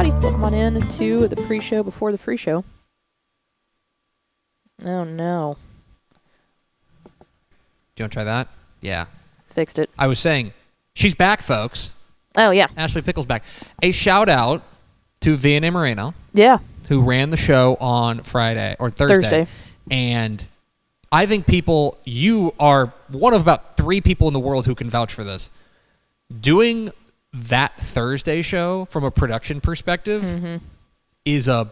howdy. Welcome on in to the pre-show before the free show. Oh, no. Do you want to try that? Yeah. Fixed it. I was saying, she's back, folks. Oh, yeah. Ashley Pickle's back. A shout-out to V&A Moreno. Yeah. Who ran the show on Friday or Thursday. And I think you are one of about 3 people in the world who can vouch for this. Doing that Thursday show from a production perspective is a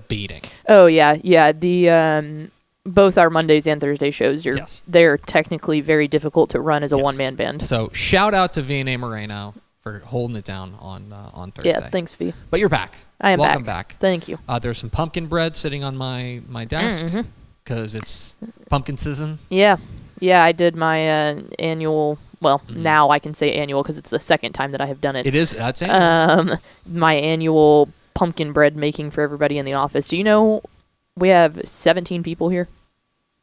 beating. Oh, yeah. Yeah. The both our Mondays and Thursday shows, they're technically very difficult to run as a one-man band. So shout out to V&A Moreno for holding it down on Thursday. Yeah, thanks, V. But you're back. I am Welcome back. back. Thank you. There's some pumpkin bread sitting on my desk because it's pumpkin season. Yeah. Yeah, I did my annual, now I can say annual because it's the second time that I have done it. It is? That's annual? My annual pumpkin bread making for everybody in the office. Do you know we have 17 people here?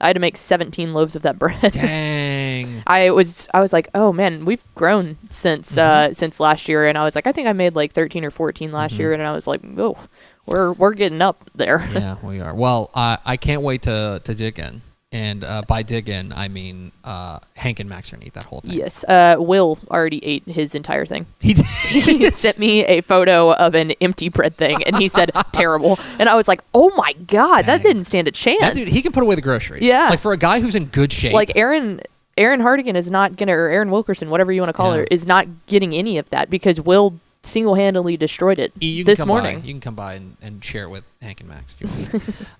I had to make 17 loaves of that bread. Dang. I was like, oh man, we've grown since last year, and I was like, I think I made like 13 or 14 last year, and I was like, oh, we're getting up there. Yeah, we are. Well, I can't wait to dig in, and by dig in, I mean Hank and Max are gonna eat that whole thing. Yes, Will already ate his entire thing. He did. He sent me a photo of an empty bread thing, and he said terrible, and I was like, oh my god, that didn't stand a chance. That dude, he can put away the groceries. Yeah, like for a guy who's in good shape. Like Aaron Hardigan is not gonna, or Aaron Wilkerson, whatever you want to call her, is not getting any of that because Will single-handedly destroyed it this morning. You can come by and share it with Hank and Max if you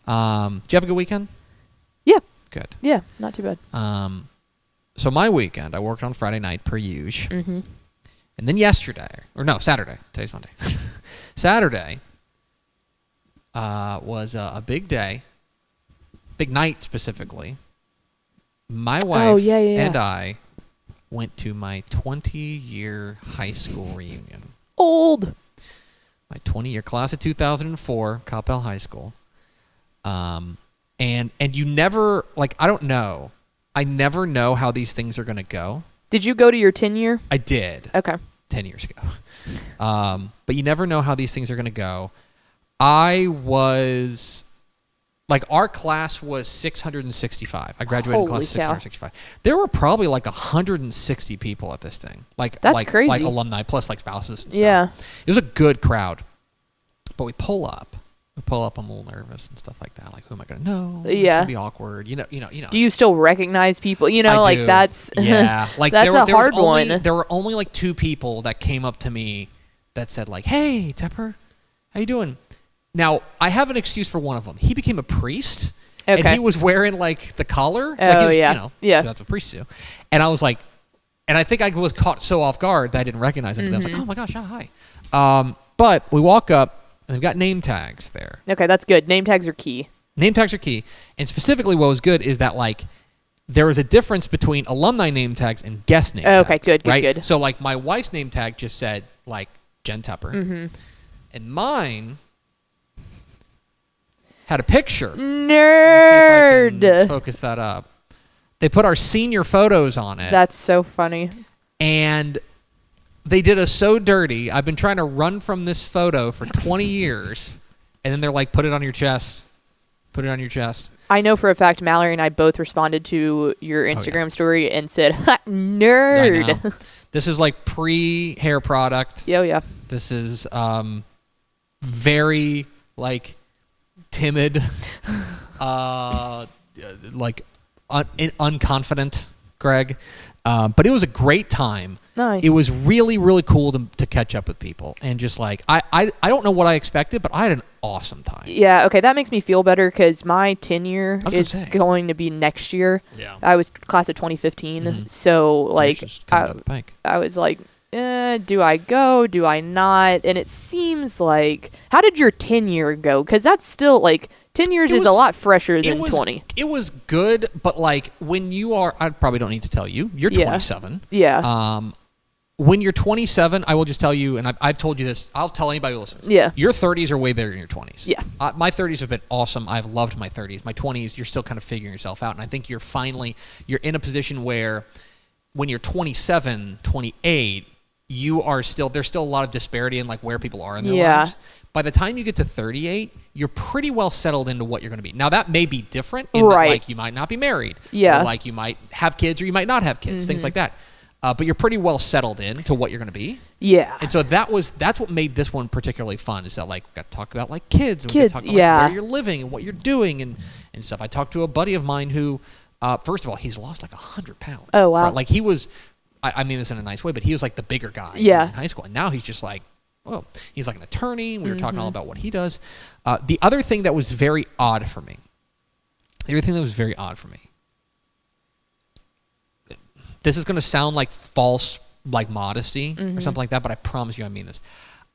want. Did you have a good weekend? Yeah. Good. Yeah, not too bad. So my weekend, I worked on Friday night per usual. And then Saturday. Today's Monday. Saturday was a big day, big night specifically. My wife and I went to my 20-year high school reunion. Old. My 20-year class of 2004, Coppell High School. And you never, I don't know. I never know how these things are going to go. Did you go to your 10-year? I did. Okay. 10 years ago. But you never know how these things are going to go. I was, our class was 665. I graduated in class 665. There were probably 160 people at this thing. That's crazy. Like alumni plus spouses and stuff. Yeah. It was a good crowd. But we pull up. I'm a little nervous and stuff like that. Like, who am I going to know? Yeah. It's going to be awkward. You know. Do you still recognize people? I do. That's... Yeah. That's a hard one. There were only 2 people that came up to me that said hey, Tepper, how you doing? Now, I have an excuse for one of them. He became a priest. Okay. And he was wearing the collar. Oh, yeah. Yeah. That's what priests do. And I was like... And I think I was caught so off guard that I didn't recognize him. I was like, oh my gosh, hi. But we walk up. And they've got name tags there. Okay, that's good. Name tags are key. Name tags are key. And specifically what was good is that, there was a difference between alumni name tags and guest name tags. Okay, good, right? good. So, my wife's name tag just said, Jen Tepper. And mine had a picture. Nerd! Let's see if I can focus that up. They put our senior photos on it. That's so funny. And... they did us so dirty. I've been trying to run from this photo for 20 years. And then they're like, put it on your chest. Put it on your chest. I know for a fact Mallory and I both responded to your Instagram story and said, ha, nerd. I know. This is pre-hair product. Oh, yeah. This is very, timid, unconfident, Greg. But it was a great time. Nice. It was really, really cool to catch up with people. And just I don't know what I expected, but I had an awesome time. Yeah, okay, that makes me feel better because my 10-year is going to be next year. Yeah. I was class of 2015, so I was like, do I go? Do I not? And it seems how did your 10-year go? Because that's still 10 years is a lot fresher than 20. It was good, but when you are, I probably don't need to tell you, you're 27. Yeah. When you're 27, I will just tell you, and I've told you this, I'll tell anybody who listens. Yeah. Your 30s are way better than your 20s. Yeah. My 30s have been awesome. I've loved my 30s. My 20s, you're still kind of figuring yourself out. And I think you're in a position where when you're 27, 28, there's still a lot of disparity in where people are in their lives. by the time you get to 38, you're pretty well settled into what you're going to be. Now, that may be different in that, like, you might not be married. Yeah. Or, like, you might have kids or you might not have kids, things like that. But you're pretty well settled into what you're going to be. Yeah. And so that's what made this one particularly fun, is that, like, we got to talk about, like, kids. And we got to talk about like, where you're living and what you're doing and stuff. I talked to a buddy of mine who, first of all, he's lost like 100 pounds. Oh, wow. Like, he was, I mean this in a nice way, but he was like the bigger guy in high school. And now he's just like, whoa. He's like an attorney. We were talking all about what he does. The other thing that was very odd for me, this is going to sound like false, like, modesty or something like that, but I promise you I mean this.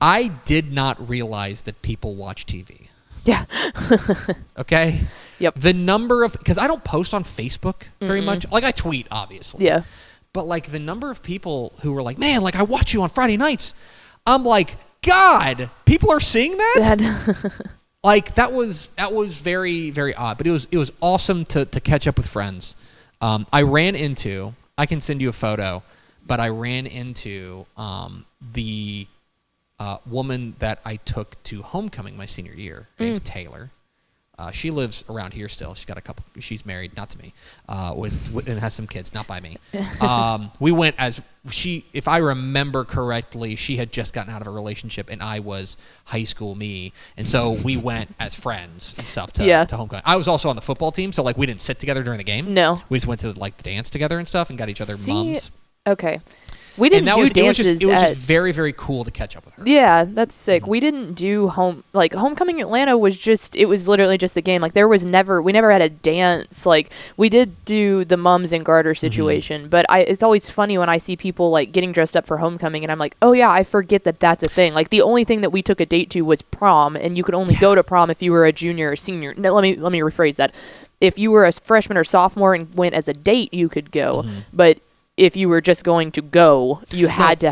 I did not realize that people watch TV. Yeah. Okay? Yep. The number of, because I don't post on Facebook very much. Like, I tweet, obviously. Yeah. But, like, the number of people who were like, man, like, I watch you on Friday nights. I'm like, God, people are seeing that? Like, that was very, very odd. But it was awesome to catch up with friends. I can send you a photo, but I ran into the woman that I took to homecoming my senior year. Her name's Taylor. She lives around here still. She's married, not to me, and has some kids, not by me. We went if I remember correctly, she had just gotten out of a relationship, and I was high school me, and so we went as friends and stuff to homecoming. I was also on the football team, so, like, we didn't sit together during the game. No. We just went to, like, the dance together and stuff and got each other mums. Okay. We didn't do dances. It was just very, very cool to catch up with her. Yeah, that's sick. We didn't do homecoming Atlanta was literally just the game. Like, we never had a dance. Like, we did do the mums and garter situation, but it's always funny when I see people, like, getting dressed up for homecoming, and I'm like, oh yeah, I forget that that's a thing. Like, the only thing that we took a date to was prom, and you could only go to prom if you were a junior or senior. No, let me rephrase that. If you were a freshman or sophomore and went as a date, you could go, but if you were just going to go, you had to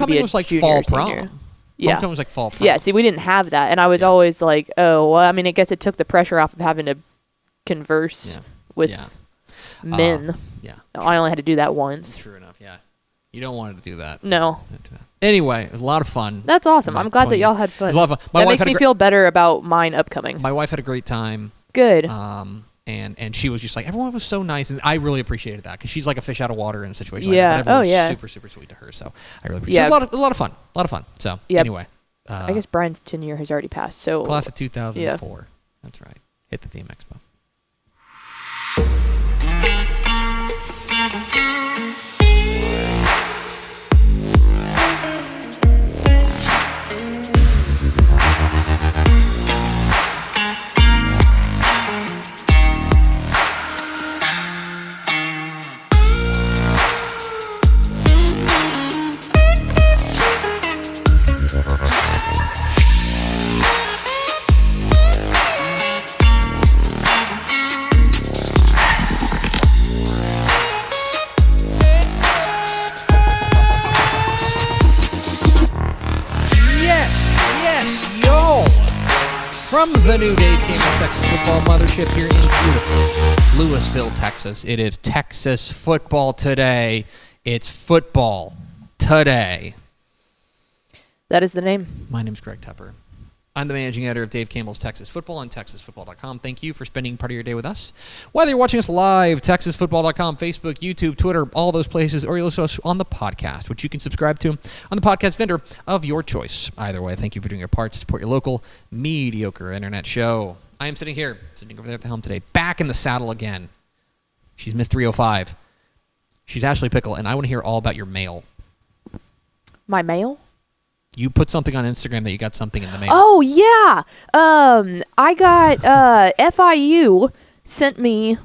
be a was like junior fall or senior. prom. Yeah. Homecoming was like fall prom. Yeah, see, we didn't have that. And I was always like, oh, well, I mean, I guess it took the pressure off of having to converse with men. I only had to do that once. True enough, yeah. You don't want to do that. No. Anyway, it was a lot of fun. That's awesome. I'm glad that y'all had fun. It was a lot of fun. That makes me feel better about mine upcoming. My wife had a great time. Good. And she was just like, everyone was so nice, and I really appreciated that, because she's like a fish out of water in a situation like that. But everyone was super, super sweet to her, so I really appreciate it. It was a lot of fun. So anyway. I guess Brian's tenure has already passed. So class of 2004. That's right. Hit the Theme Expo. From the new Dave Campbell Texas Football Mothership here in beautiful Louisville, Texas. It is Texas football today. It's football today. That is the name. My name's Greg Tepper. I'm the managing editor of Dave Campbell's Texas Football on TexasFootball.com. Thank you for spending part of your day with us. Whether you're watching us live, TexasFootball.com, Facebook, YouTube, Twitter, all those places, or you listen to us on the podcast, which you can subscribe to on the podcast vendor of your choice. Either way, thank you for doing your part to support your local mediocre internet show. I am sitting here, over there at the helm today, back in the saddle again. She's Miss 305. She's Ashley Pickle, and I want to hear all about your mail. My mail? You put something on Instagram that you got something in the mail. Oh, yeah. I got FIU sent me,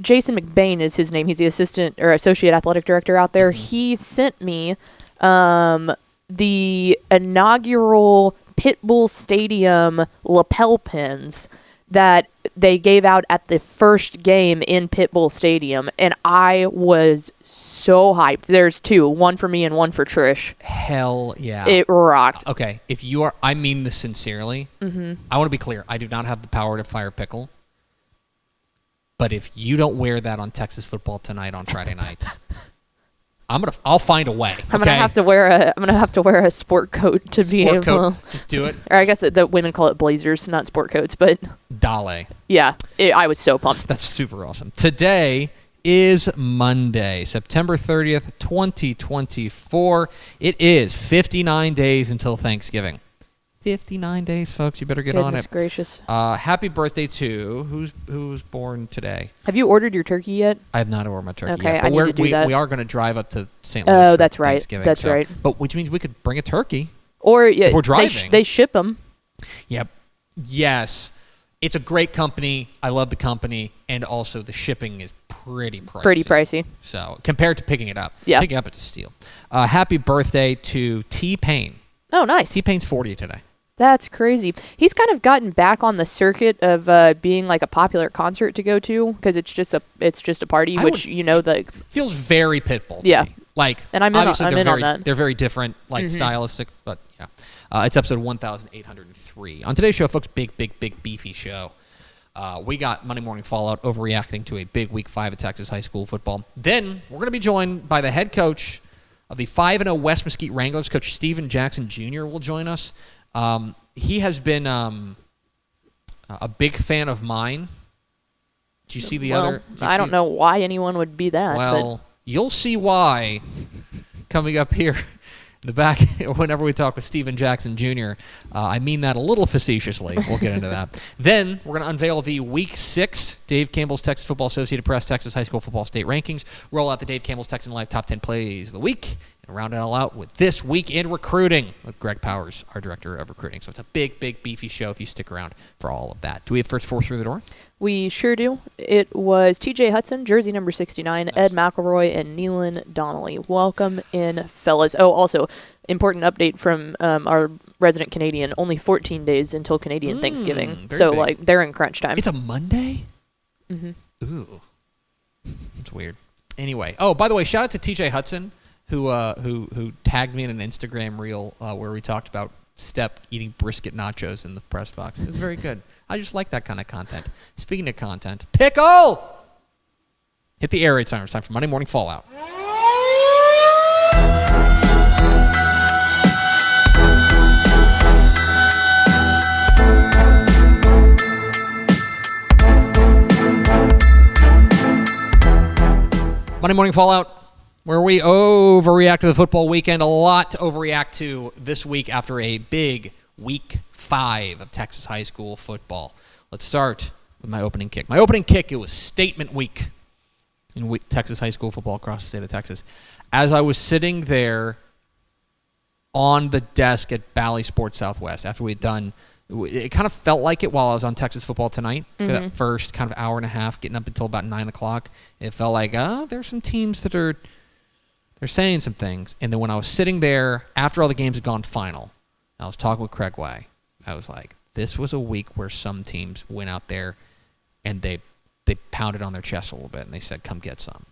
Jason McBain is his name. He's the assistant or associate athletic director out there. Mm-hmm. He sent me the inaugural Pitbull Stadium lapel pins that they gave out at the first game in Pitbull Stadium, and I was so hyped. There's two, one for me and one for Trish. Hell yeah. It rocked. Okay, if you are, I mean this sincerely. Mm-hmm. I want to be clear. I do not have the power to fire Pickle, but if you don't wear that on Texas football tonight on Friday night, I'll find a way. Okay? I'm gonna have to wear a sport coat to be able to just do it. Or I guess the women call it blazers, not sport coats, but Dale. Yeah, I was so pumped. That's super awesome. Today is Monday, September 30th, 2024. It is 59 days until Thanksgiving. 59 days, folks. You better get on it. Goodness gracious. Happy birthday to who's born today. Have you ordered your turkey yet? I have not ordered my turkey okay, yet. I need to do that. We are going to drive up to St. Louis Oh, for that's right. Thanksgiving. That's right. But which means we could bring a turkey. Or if we're driving. They ship them. Yep. Yes. It's a great company. I love the company. And also the shipping is pretty pricey. Pretty pricey. So compared to picking it up. Yeah. Picking it up, it's a steal. Happy birthday to T-Pain. Oh, nice. T-Pain's 40 today. That's crazy. He's kind of gotten back on the circuit of being like a popular concert to go to because it's just a party, feels very Pitbull. Yeah. Like, and I'm in on that. They're very different, like stylistic, but yeah. It's episode 1803. On today's show, folks, big beefy show. We got Monday Morning Fallout overreacting to a big Week 5 of Texas high school football. Then we're going to be joined by the head coach of the 5-0 West Mesquite Wranglers, Coach Steven Jackson Jr. will join us. He has been a big fan of mine. Did you see the other? I don't know why anyone would be that. Well, you'll see why coming up here in the back whenever we talk with Steven Jackson Jr. I mean that a little facetiously. We'll get into that. Then we're going to unveil the Week 6 Dave Campbell's Texas Football Associated Press Texas High School Football State Rankings, roll out the Dave Campbell's Texan Live Top 10 Plays of the Week, and round it all out with This Week in Recruiting with Greg Powers, our Director of Recruiting. So it's a big beefy show if you stick around for all of that. Do we have first four through the door? We sure do. It was TJ Hudson, jersey number 69, nice. Ed McElroy, and Neelan Donnelly. Welcome in, fellas. Oh, also, important update from our resident Canadian. Only 14 days until Canadian Thanksgiving. So, big. They're in crunch time. It's a Monday? Mm-hmm. Ooh. That's weird. Anyway. Oh, by the way, shout out to TJ Hudson, who tagged me in an Instagram reel where we talked about Stepp eating brisket nachos in the press box. It was very good. I just like that kind of content. Speaking of content, pickle! Hit the air raid sign. It's time for Monday Morning Fallout. Monday Morning Fallout, where we overreact to the football weekend. A lot to overreact to this week after a big Week 5 of Texas high school football. Let's start with my opening kick. My opening kick, it was statement week in Texas high school football across the state of Texas. As I was sitting there on the desk at Bally Sports Southwest after we had done, it kind of felt like it while I was on Texas Football Tonight for that first kind of hour and a half, getting up until about 9 o'clock. It felt like, there's some teams that they're saying some things. And then when I was sitting there after all the games had gone final, I was talking with Craig Way. I was like, this was a week where some teams went out there and they pounded on their chest a little bit and they said, come get some.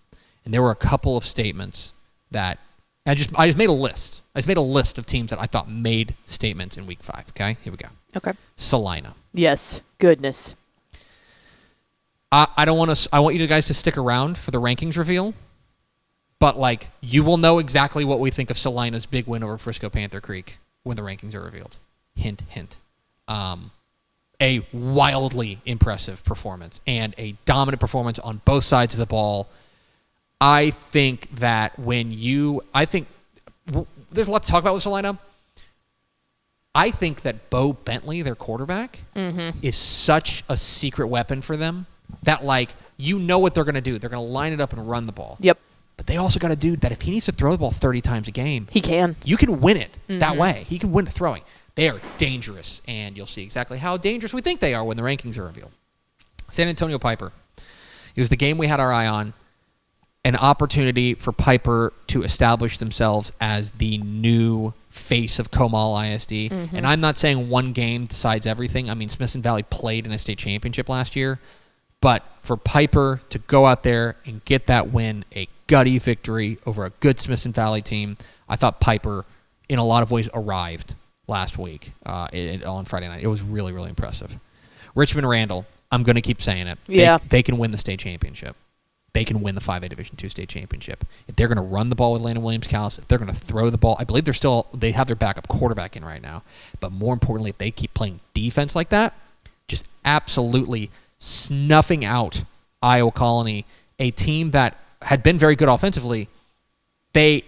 And there were a couple of statements that I just made a list. I just made a list of teams that I thought made statements in Week 5. Okay, here we go. Okay. Salina. Yes. Goodness. I want you guys to stick around for the rankings reveal, but you will know exactly what we think of Salina's big win over Frisco Panther Creek when the rankings are revealed. Hint, hint. A wildly impressive performance and a dominant performance on both sides of the ball. I think that there's a lot to talk about with Salina. I think that Bo Bentley, their quarterback, is such a secret weapon for them that, what they're going to do. They're going to line it up and run the ball. Yep. But they also got a dude that if he needs to throw the ball 30 times a game, he can. You can win it that way. He can win the throwing. They are dangerous, and you'll see exactly how dangerous we think they are when the rankings are revealed. San Antonio Piper. It was the game we had our eye on. An opportunity for Piper to establish themselves as the new face of Comal ISD. And I'm not saying one game decides everything. I mean, Smithson Valley played in a state championship last year. But for Piper to go out there and get that win, a gutty victory over a good Smithson Valley team, I thought Piper, in a lot of ways, arrived last week on Friday night. It was really, really impressive. Richmond Randall, I'm going to keep saying it. Yeah. They can win the state championship. they can win the 5A Division II state championship. If they're going to run the ball with Landon Williams-Callis, if they're going to throw the ball, I believe they have their backup quarterback in right now. But more importantly, if they keep playing defense like that, just absolutely snuffing out Iowa Colony, a team that had been very good offensively. As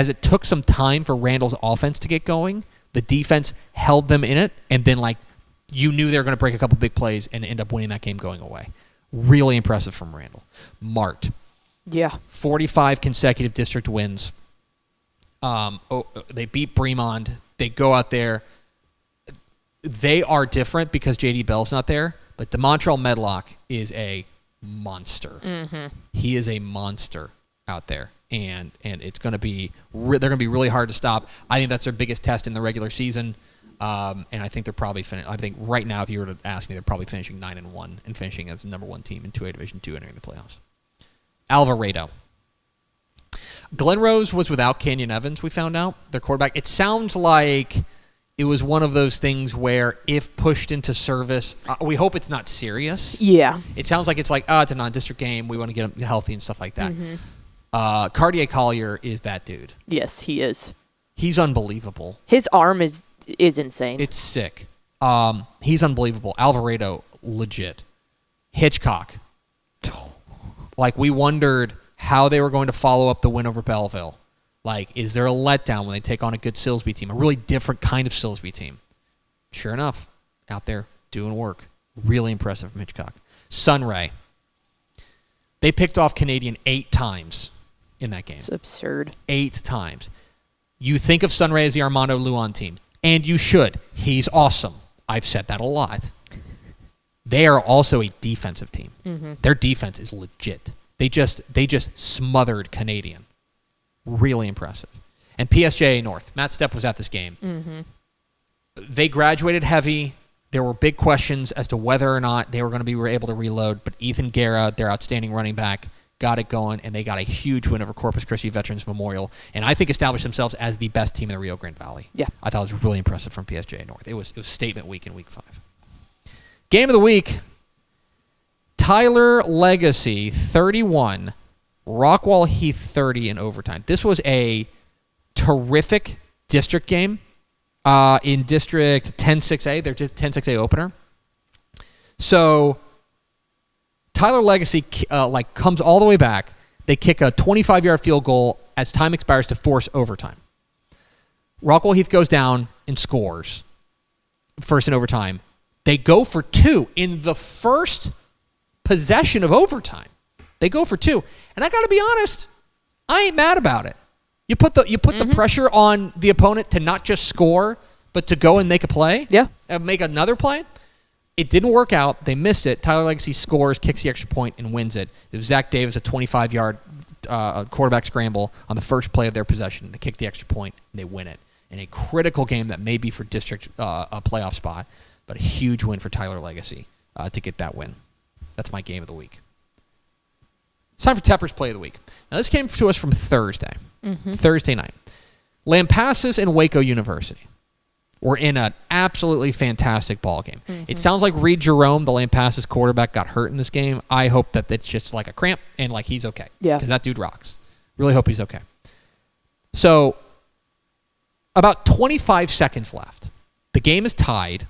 it took some time for Randall's offense to get going, the defense held them in it, and then you knew they were going to break a couple big plays and end up winning that game going away. Really impressive from Randall. Mart. Yeah. 45 consecutive district wins. They beat Bremond. They go out there. They are different because J.D. Bell's not there, but DeMontrell Medlock is a monster. Mm-hmm. He is a monster out there, and it's going to be they're going to be really hard to stop. I think that's their biggest test in the regular season. And I think they're probably I think right now, if you were to ask me, they're probably finishing 9-1 and finishing as the number 1 team in 2A Division II entering the playoffs. Alvarado. Glen Rose was without Kenyon Evans, we found out, their quarterback. It sounds like it was one of those things where if pushed into service, we hope it's not serious. Yeah. It sounds like it's it's a non-district game. We want to get him healthy and stuff like that. Mm-hmm. Cartier Collier is that dude. Yes, he is. He's unbelievable. His arm is insane. It's sick. He's unbelievable. Alvarado, legit. Hitchcock. We wondered how they were going to follow up the win over Belleville. Is there a letdown when they take on a good Silsbee team? A really different kind of Silsbee team. Sure enough, out there doing work. Really impressive from Hitchcock. Sunray. They picked off Canadian 8 times in that game. It's absurd. 8 times. You think of Sunray as the Armando Luan team. And you should. He's awesome. I've said that a lot. They are also a defensive team. Mm-hmm. Their defense is legit. They just smothered Canadian. Really impressive. And PSJA North. Matt Stepp was at this game. Mm-hmm. They graduated heavy. There were big questions as to whether or not they were going to be able to reload. But Ethan Guerra, their outstanding running back, got it going, and they got a huge win over Corpus Christi Veterans Memorial, and I think established themselves as the best team in the Rio Grande Valley. Yeah. I thought it was really impressive from PSJA North. It was statement week in week 5. Game of the week, Tyler Legacy 31, Rockwall Heath 30 in overtime. This was a terrific district game in District 10-6A. They're just 10-6A opener. So Tyler Legacy comes all the way back. They kick a 25-yard field goal as time expires to force overtime. Rockwall Heath goes down and scores first in overtime. They go for 2 in the first possession of overtime. They go for 2. And I got to be honest, I ain't mad about it. You put the pressure on the opponent to not just score, but to go and make a play. Yeah. And make another play. It didn't work out. They missed it. Tyler Legacy scores, kicks the extra point, and wins it. It was Zach Davis, a 25-yard quarterback scramble on the first play of their possession. They kick the extra point, and they win it. In a critical game that may be for district a playoff spot, but a huge win for Tyler Legacy to get that win. That's my game of the week. It's time for Tepper's Play of the Week. Now, this came to us from Thursday. Mm-hmm. Thursday night. Lampasas and Waco University were in an absolutely fantastic ball game. Mm-hmm. It sounds like Reed Jerome, the Lampasas quarterback, got hurt in this game. I hope that it's just like a cramp and he's okay. Yeah. Because that dude rocks. Really hope he's okay. So, about 25 seconds left. The game is tied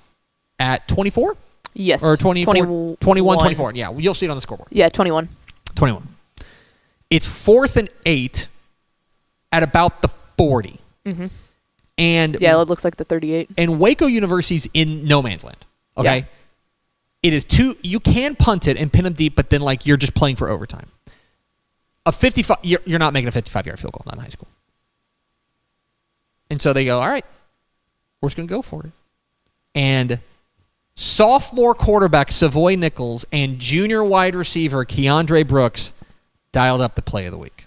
at 24? Yes. Or 21, 24. Yeah, you'll see it on the scoreboard. Yeah, 21. 21. It's 4th and 8 at about the 40. Mm-hmm. And yeah, it looks like the 38. And Waco University's in no man's land. Okay? Yeah. It is you can punt it and pin them deep, but then you're just playing for overtime. A 55 you're not making a 55-yard field goal, not in high school. And so they go, all right, we're just going to go for it. And sophomore quarterback Savoy Nichols and junior wide receiver Keandre Brooks dialed up the play of the week.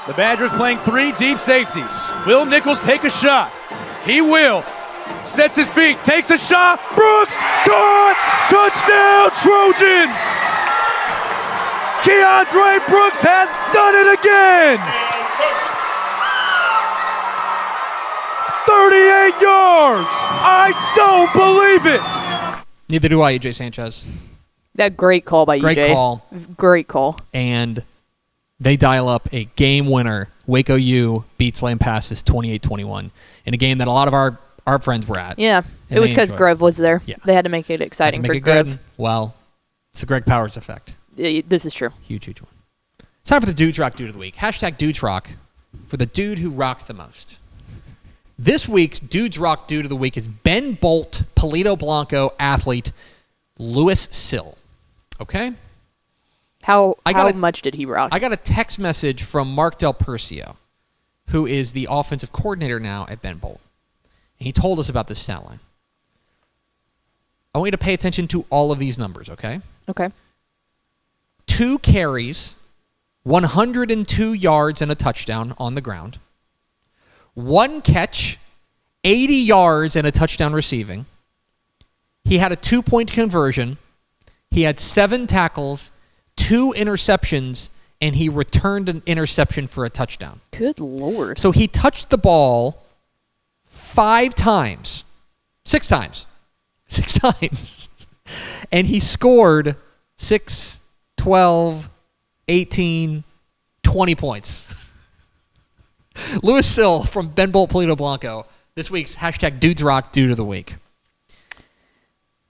The Badgers playing 3 deep safeties. Will Nichols take a shot? He will. Sets his feet, takes a shot. Brooks, caught! Touchdown, Trojans! Keandre Brooks has done it again! 38 yards! I don't believe it! Neither do I, AJ Sanchez. That great call by Great EJ. call. Great call. And they dial up a game winner. Waco U beats Lampasas 28-21 in a game that a lot of our friends were at. Yeah. It was because Grove was there. Yeah. They had to make it exciting for Grove. Grove. Well, it's the Greg Powers effect. This is true. Huge one. It's time for the Dudes Rock Dude of the Week. Hashtag Dudes Rock for the dude who rocked the most. This week's Dudes Rock Dude of the Week is Ben Bolt, Polito Blanco athlete, Louis Sill. Okay? How much did he rock? I got a text message from Mark Del Percio, who is the offensive coordinator now at Ben Bolt. And he told us about this stat line. I want you to pay attention to all of these numbers, okay? Okay. 2 carries, 102 yards and a touchdown on the ground. 1 catch, 80 yards and a touchdown receiving. He had a 2-point conversion. He had 7 tackles, 2 interceptions, and he returned an interception for a touchdown. Good Lord. So he touched the ball 5 times. 6 times. 6 times. And he scored 6, 12, 18, 20 points. Louis Sill from Ben Bolt, Polito Blanco. This week's hashtag Dudes Rock Dude of the Week.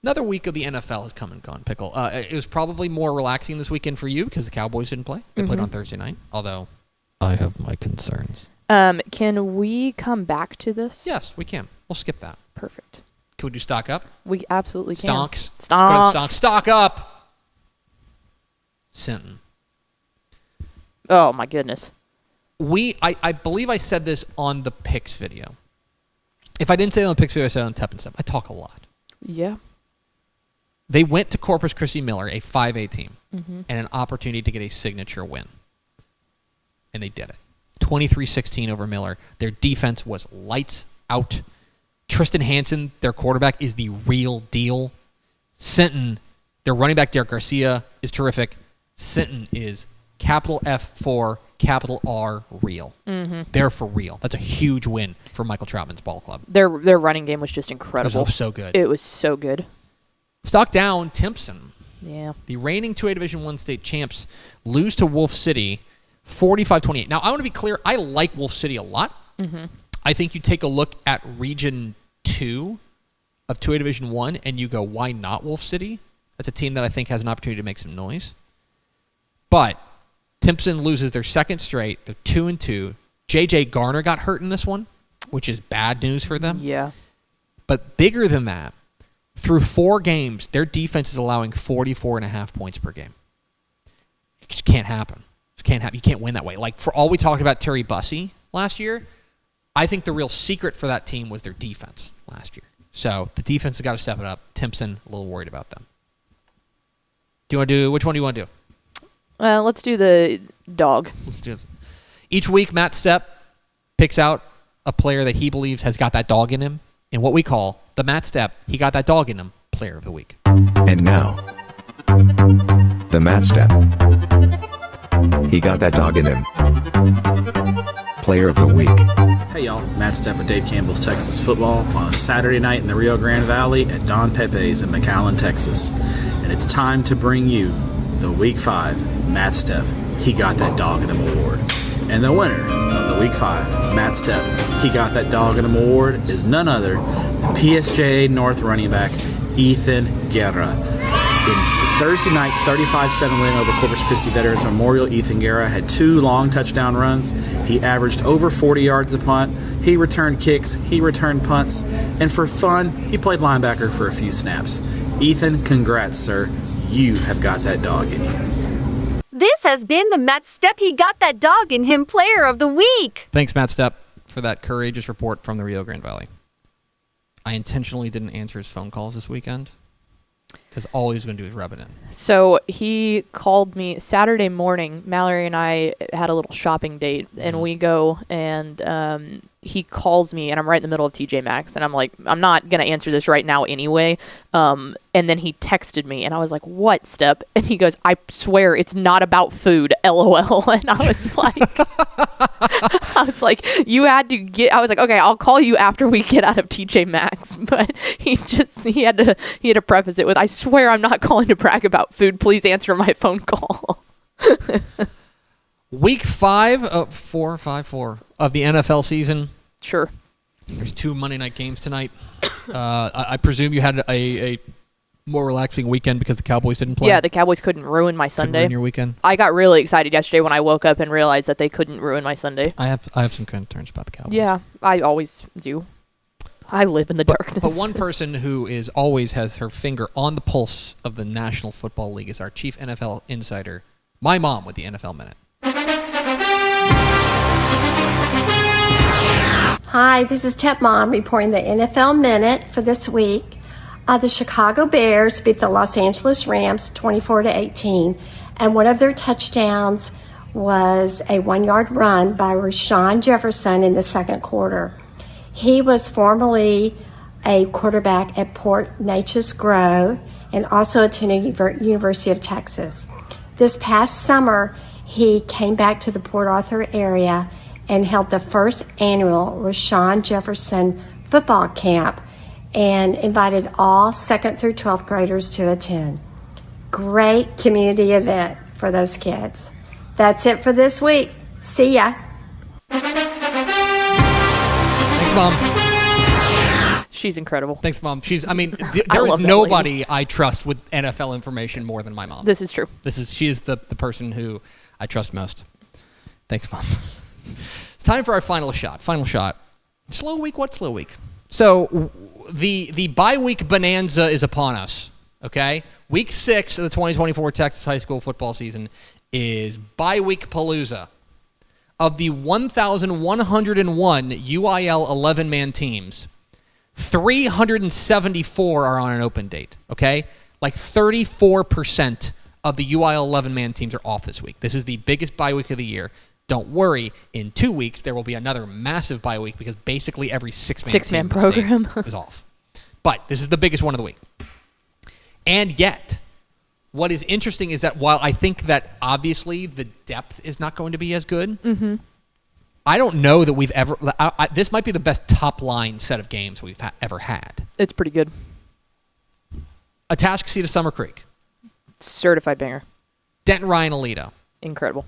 Another week of the NFL has come and gone, Pickle. It was probably more relaxing this weekend for you because the Cowboys didn't play. They played on Thursday night, although I have my concerns. Can we come back to this? Yes, we can. We'll skip that. Perfect. Can we do stock up? We absolutely can. Stonks. Stonks. Go to stock up. Sinton. Oh, my goodness. I believe I said this on the Picks video. If I didn't say it on the Picks video, I said it on Tep and Step. I talk a lot. Yeah. They went to Corpus Christi Miller, a 5A team, and an opportunity to get a signature win. And they did it. 23-16 over Miller. Their defense was lights out. Tristan Hansen, their quarterback, is the real deal. Sinton, their running back, Derek Garcia, is terrific. Sinton is capital F4, capital R, real. They're for real. That's a huge win for Michael Troutman's ball club. Their running game was just incredible. It was so good. It was so good. Stock down, Timpson. Yeah. The reigning 2A Division I state champs lose to Wolf City 45-28. Now, I want to be clear. I like Wolf City a lot. I think you take a look at Region 2 of 2A Division I and you go, why not Wolf City? That's a team that I think has an opportunity to make some noise. But Timpson loses their second straight. They're 2-2. J.J. Garner got hurt in this one, which is bad news for them. Yeah. But bigger than that, through 4 games, their defense is allowing 44.5 points per game. It just can't happen. It can't happen. You can't win that way. Like, for all we talked about Terry Bussey last year, I think the real secret for that team was their defense last year. So the defense has got to step it up. Timpson, a little worried about them. Which one do you want to do? Let's do the dog. Let's do it. Each week, Matt Stepp picks out a player that he believes has got that dog in him in what we call the Matt Stepp, he got that dog in him, player of the week. And now, the Matt Stepp, he got that dog in him, player of the week. Hey y'all, Matt Stepp with Dave Campbell's Texas Football on a Saturday night in the Rio Grande Valley at Don Pepe's in McAllen, Texas. And it's time to bring you the Week 5 Matt Stepp, he got that dog in him award. And the winner of the Week 5 Matt Stepp, he got that dog in him award is none other than PSJA North running back Ethan Guerra. In Thursday night's 35-7 win over Corpus Christi Veterans Memorial, Ethan Guerra had 2 long touchdown runs. He averaged over 40 yards a punt. He returned kicks. He returned punts. And for fun, he played linebacker for a few snaps. Ethan, congrats, sir. You have got that dog in you. This has been the Matt Stepp, he got that dog in him, player of the week. Thanks, Matt Stepp, for that courageous report from the Rio Grande Valley. I intentionally didn't answer his phone calls this weekend because all he was going to do is rub it in. So he called me Saturday morning. Mallory and I had a little shopping date, and we go, and he calls me, and I'm right in the middle of TJ Maxx, and I'm like, I'm not going to answer this right now anyway. And then he texted me, and I was like, what, Stepp? And he goes, I swear it's not about food, LOL. And I was like, was like, I was like, okay, I'll call you after we get out of TJ Maxx. But he had to preface it with, I swear I'm not calling to brag about food. Please answer my phone call. Week 4 of the NFL season. Sure. There's 2 Monday night games tonight. I presume you had a more relaxing weekend because the Cowboys didn't play. Yeah, the Cowboys couldn't ruin my Sunday. Ruin your weekend. I got really excited yesterday when I woke up and realized that they couldn't ruin my Sunday. I have some concerns about the Cowboys. Yeah, I always do. I live in the darkness. But one person who always has her finger on the pulse of the National Football League is our chief NFL insider, my mom, with the NFL Minute. Hi, this is Stepp Mom reporting the NFL Minute for this week. The Chicago Bears beat the Los Angeles Rams 24-18, and one of their touchdowns was a 1-yard run by Rashawn Jefferson in the second quarter. He was formerly a quarterback at Port Neches Grove and also attended University of Texas. This past summer, he came back to the Port Arthur area and held the first annual Rashawn Jefferson football camp and invited all 2nd through 12th graders to attend. Great community event for those kids. That's it for this week. See ya. Thanks, Mom. She's incredible. Thanks, Mom. There is nobody I trust with NFL information more than my mom. This is true. She is the person who I trust most. Thanks, Mom. It's time for our final shot. Slow week? What slow week? So the bye week bonanza is upon us, okay? Week 6 of the 2024 Texas high school football season is bye week palooza. Of the 1,101 UIL 11-man teams, 374 are on an open date, okay? Like 34% of the UIL 11-man teams are off this week. This is the biggest bye week of the year. Don't worry, in 2 weeks, there will be another massive bye week because basically every six-man program is off. But this is the biggest one of the week. And yet, what is interesting is that while I think that obviously the depth is not going to be as good, I don't know that we've ever... this might be the best top-line set of games we've ever had. It's pretty good. Atascocita Summer Creek. Certified banger. Denton Ryan Aledo. Incredible.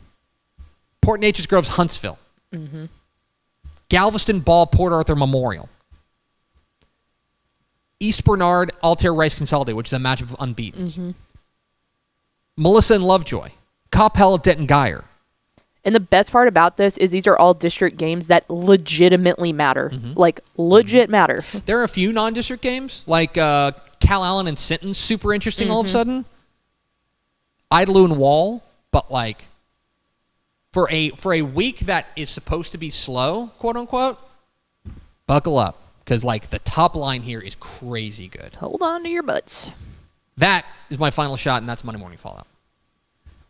Port Neches Groves Huntsville. Galveston Ball Port Arthur Memorial. East Bernard Altair Rice Consolidated, which is a matchup of unbeaten. Melissa and Lovejoy. Coppell Denton Geyer. And the best part about this is these are all district games that legitimately matter. Like, legit matter. There are a few non-district games, like Cal Allen and Sinton, super interesting all of a sudden. Idalou and Wall, but like... For a week that is supposed to be slow, quote unquote, buckle up because like the top line here is crazy good. Hold on to your butts. That is my final shot, and that's Monday Morning Fallout.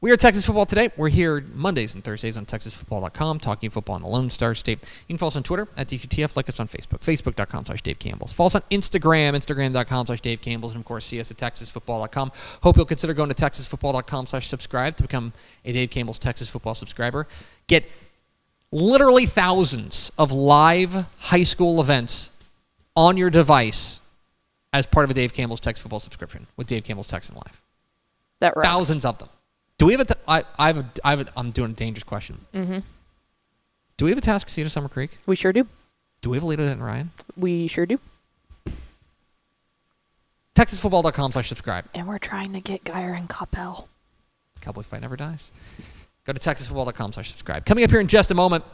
We are Texas Football Today. We're here Mondays and Thursdays on TexasFootball.com, talking football on the Lone Star State. You can follow us on Twitter at DCTF, like us on Facebook, Facebook.com/Dave Campbell's. Follow us on Instagram, Instagram.com/Dave Campbell's, and of course, see us at TexasFootball.com. Hope you'll consider going to TexasFootball.com/subscribe to become a Dave Campbell's Texas Football subscriber. Get literally thousands of live high school events on your device as part of a Dave Campbell's Texas Football subscription with Dave Campbell's Texan Live. That rocks. Thousands of them. Do we have I'm doing a dangerous question. Do we have a Atascocita Summer Creek? We sure do. Do we have a Aledo and Ryan? We sure do. TexasFootball.com/subscribe. And we're trying to get Geyer and Coppell. Cowboy fight never dies. Go to TexasFootball.com/subscribe. Coming up here in just a moment,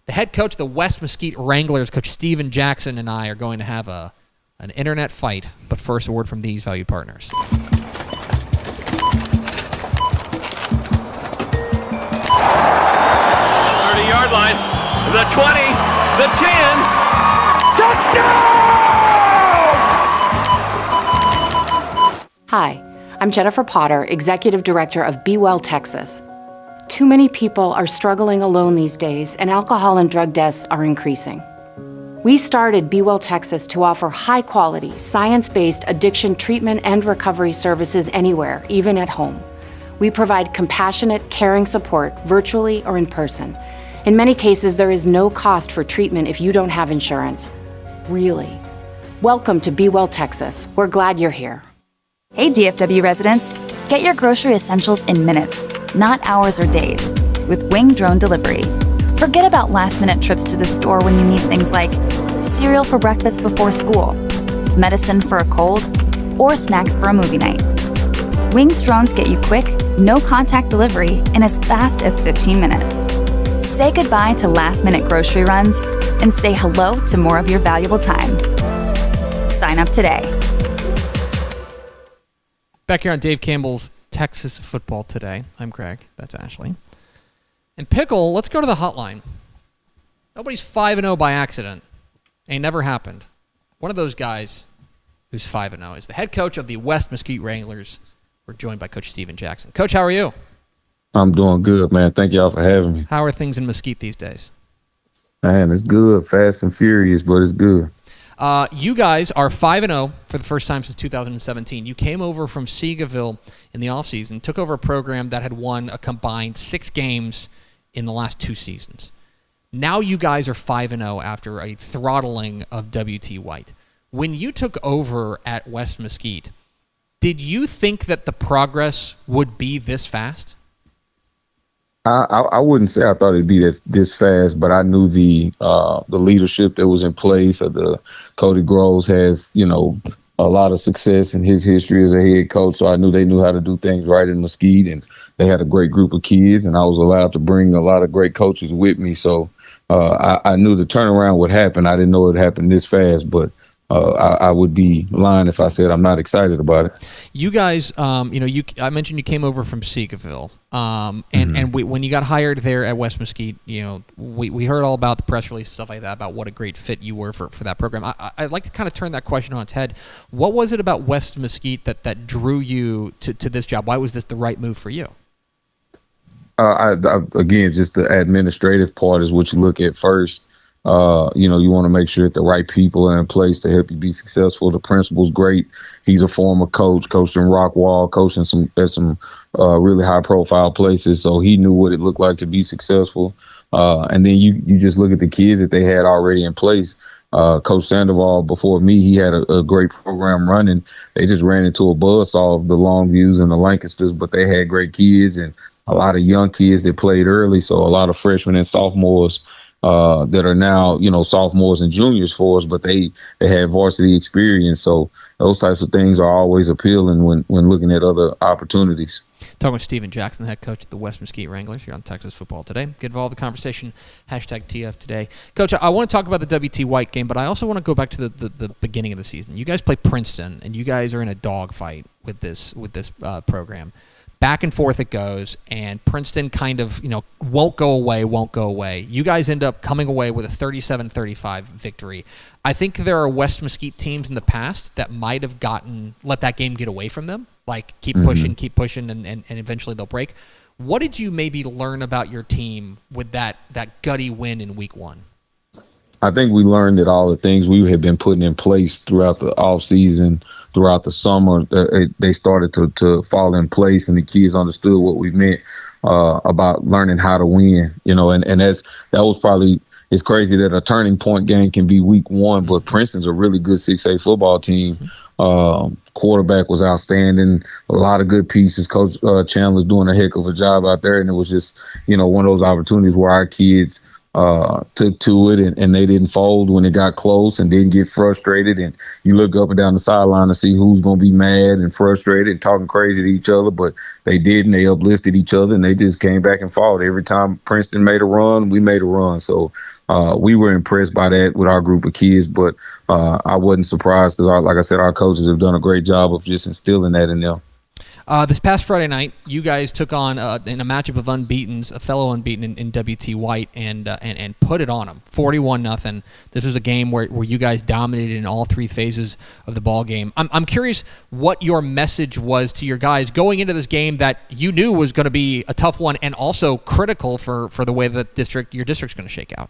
the head coach of the West Mesquite Wranglers, Coach Steven Jackson, and I are going to have an internet fight. But first, a word from these valued partners. 30-yard line, the 20, the 10. Touchdown! Hi, I'm Jennifer Potter, Executive Director of Be Well Texas. Too many people are struggling alone these days, and alcohol and drug deaths are increasing. We started Be Well Texas to offer high-quality, science-based addiction treatment and recovery services anywhere, even at home. We provide compassionate, caring support virtually or in person. In many cases, there is no cost for treatment if you don't have insurance. Really. Welcome to Be Well, Texas. We're glad you're here. Hey, DFW residents. Get your grocery essentials in minutes, not hours or days, with Wing Drone Delivery. Forget about last-minute trips to the store when you need things like cereal for breakfast before school, medicine for a cold, or snacks for a movie night. Wing's drones get you quick, no-contact delivery in as fast as 15 minutes. Say goodbye to last-minute grocery runs and say hello to more of your valuable time. Sign up today. Back here on Dave Campbell's Texas Football Today. I'm Greg. That's Ashley. And Pickle, let's go to the hotline. Nobody's 5-0 by accident. Ain't never happened. One of those guys who's 5-0 is the head coach of the West Mesquite Wranglers. We're joined by Coach Steven Jackson. Coach, how are you? I'm doing good, man. Thank y'all for having me. How are things in Mesquite these days? Man, it's good. Fast and furious, but it's good. You guys are 5-0 for the first time since 2017. You came over from Seagoville in the offseason, took over a program that had won a combined 6 games in the last 2 seasons. Now you guys are 5-0 after a throttling of W.T. White. When you took over at West Mesquite, did you think that the progress would be this fast? I wouldn't say I thought it'd be this fast, but I knew the leadership that was in place. Cody Groves has, a lot of success in his history as a head coach, so I knew they knew how to do things right in Mesquite, and they had a great group of kids, and I was allowed to bring a lot of great coaches with me. So I knew the turnaround would happen. I didn't know it would happen this fast, but I would be lying if I said I'm not excited about it. You guys, I mentioned you came over from Seagoville, and when you got hired there at West Mesquite, we heard all about the press release, stuff like that, about what a great fit you were for that program. I'd like to kind of turn that question on its head. What was it about West Mesquite that drew you to this job? Why was this the right move for you? Again, just the administrative part is what you look at first. You want to make sure that the right people are in place to help you be successful. The principal's great. He's a former coach, coached in Rockwall, coached in some really high profile places. So he knew what it looked like to be successful. And then you just look at the kids that they had already in place. Coach Sandoval, before me, he had a great program running. They just ran into a buzzsaw of the Longviews and the Lancasters, but they had great kids and a lot of young kids that played early. So a lot of freshmen and sophomores that are now, sophomores and juniors for us, but they had varsity experience. So those types of things are always appealing when looking at other opportunities. Talking with Steven Jackson, the head coach of the West Mesquite Wranglers here on Texas Football Today. Get involved in the conversation, #TF Today. Coach, I want to talk about the W.T. White game, but I also want to go back to the beginning of the season. You guys play Princeton, and you guys are in a dogfight with this program. Back and forth it goes, and Princeton kind of, won't go away. You guys end up coming away with a 37-35 victory. I think there are West Mesquite teams in the past that might have let that game get away from them, like keep pushing, and eventually they'll break. What did you maybe learn about your team with that gutty win in week 1? I think we learned that all the things we had been putting in place throughout the offseason, throughout the summer, they started to fall in place, and the kids understood what we meant about learning how to win. And that was probably, it's crazy that a turning point game can be week 1, but Princeton's a really good 6A football team. Quarterback was outstanding. A lot of good pieces. Coach Chandler's doing a heck of a job out there, and it was just, one of those opportunities where our kids took to it and they didn't fold when it got close and didn't get frustrated. And you look up and down the sideline to see who's going to be mad and frustrated and talking crazy to each other, but they didn't. They uplifted each other and they just came back and fought. Every time Princeton made a run, we made a run. So we were impressed by that with our group of kids, but I wasn't surprised because, like I said, our coaches have done a great job of just instilling that in them. This past Friday night, you guys took on in a matchup of unbeatens, a fellow unbeaten in W.T. White, and put it on them, 41-0. This was a game where you guys dominated in all 3 phases of the ball game. I'm curious what your message was to your guys going into this game that you knew was going to be a tough one and also critical for the way that your district's going to shake out.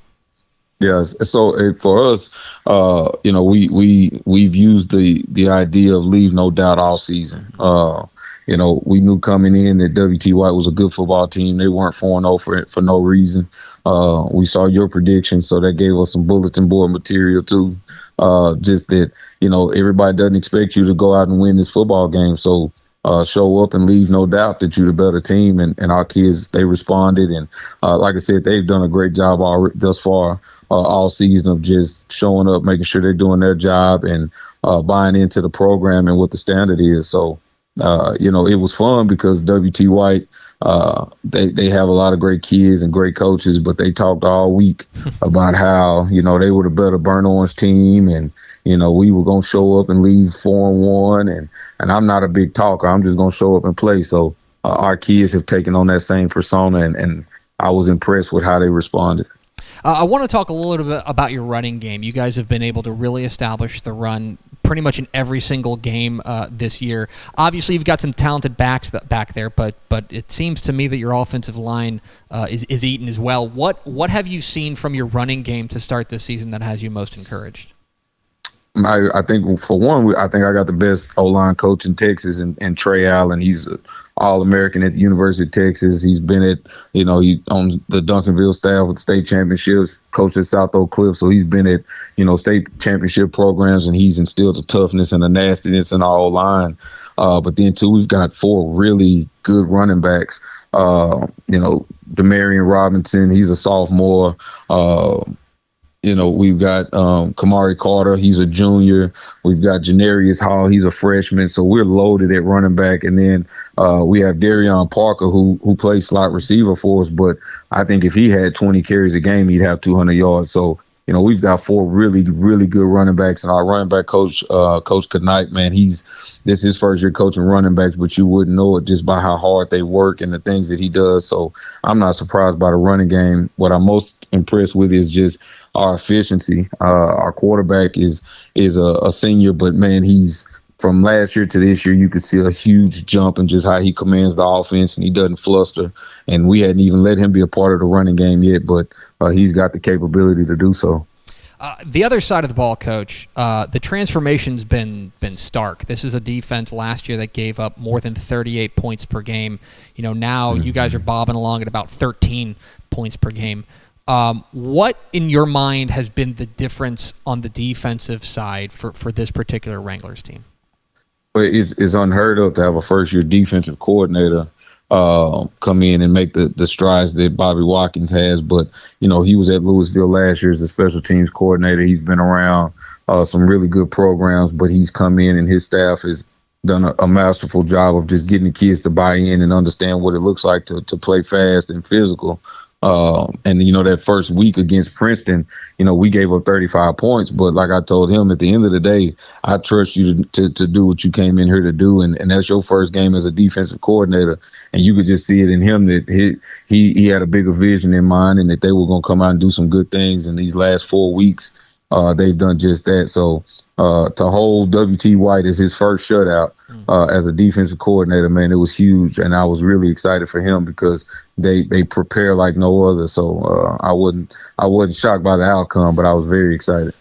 Yes. So for us, we've used the idea of leave no doubt all season. we knew coming in that WT White was a good football team. They weren't 4-0 for no reason. We saw your prediction, so that gave us some bulletin board material too. Just that, everybody doesn't expect you to go out and win this football game. So show up and leave no doubt that you're the better team. And our kids, they responded. And like I said, they've done a great job thus far all season of just showing up, making sure they're doing their job and buying into the program and what the standard is. So, it was fun because WT White, they have a lot of great kids and great coaches, but they talked all week about how, they were the better burnt orange team. And, we were going to show up and leave 4-1. And I'm not a big talker. I'm just going to show up and play. So our kids have taken on that same persona, and I was impressed with how they responded. I want to talk a little bit about your running game. You guys have been able to really establish the run pretty much in every single game this year. Obviously, you've got some talented backs back there, but it seems to me that your offensive line is eaten as well. What have you seen from your running game to start this season that has you most encouraged? I think, for one, I think I got the best O-line coach in Texas, and Trey Allen. He's an All-American at the University of Texas. He's been at, he on the Duncanville staff with state championships, coached at South Oak Cliff. So he's been at, state championship programs, and he's instilled the toughness and the nastiness in our O-line. But then, too, we've got 4 really good running backs. Demarion Robinson, he's a sophomore. We've got Kamari Carter. He's a junior. We've got Janarius Hall. He's a freshman. So we're loaded at running back. And then we have Darion Parker, who plays slot receiver for us. But I think if he had 20 carries a game, he'd have 200 yards. So, we've got 4 really, really good running backs. And our running back coach, Coach Knight, man, this is his first year coaching running backs, but you wouldn't know it just by how hard they work and the things that he does. So I'm not surprised by the running game. What I'm most impressed with is just our efficiency. Our quarterback is a senior, but man, he's from last year to this year, you could see a huge jump in just how he commands the offense, and he doesn't fluster. And we hadn't even let him be a part of the running game yet, but he's got the capability to do so. The other side of the ball, Coach, the transformation's been stark. This is a defense last year that gave up more than 38 points per game. Now you guys are bobbing along at about 13 points per game. What, in your mind, has been the difference on the defensive side for this particular Wranglers team? It's unheard of to have a first-year defensive coordinator come in and make the strides that Bobby Watkins has. But, he was at Louisville last year as a special teams coordinator. He's been around some really good programs, but he's come in and his staff has done a masterful job of just getting the kids to buy in and understand what it looks like to play fast and physical. And that first week against Princeton, we gave up 35 points. But like I told him, at the end of the day, I trust you to do what you came in here to do. And that's your first game as a defensive coordinator. And you could just see it in him that he had a bigger vision in mind and that they were going to come out and do some good things. In these last 4 weeks, they've done just that. So to hold WT White as his first shutout as a defensive coordinator, man, it was huge. And I was really excited for him because they prepare like no other. So I wasn't shocked by the outcome, but I was very excited.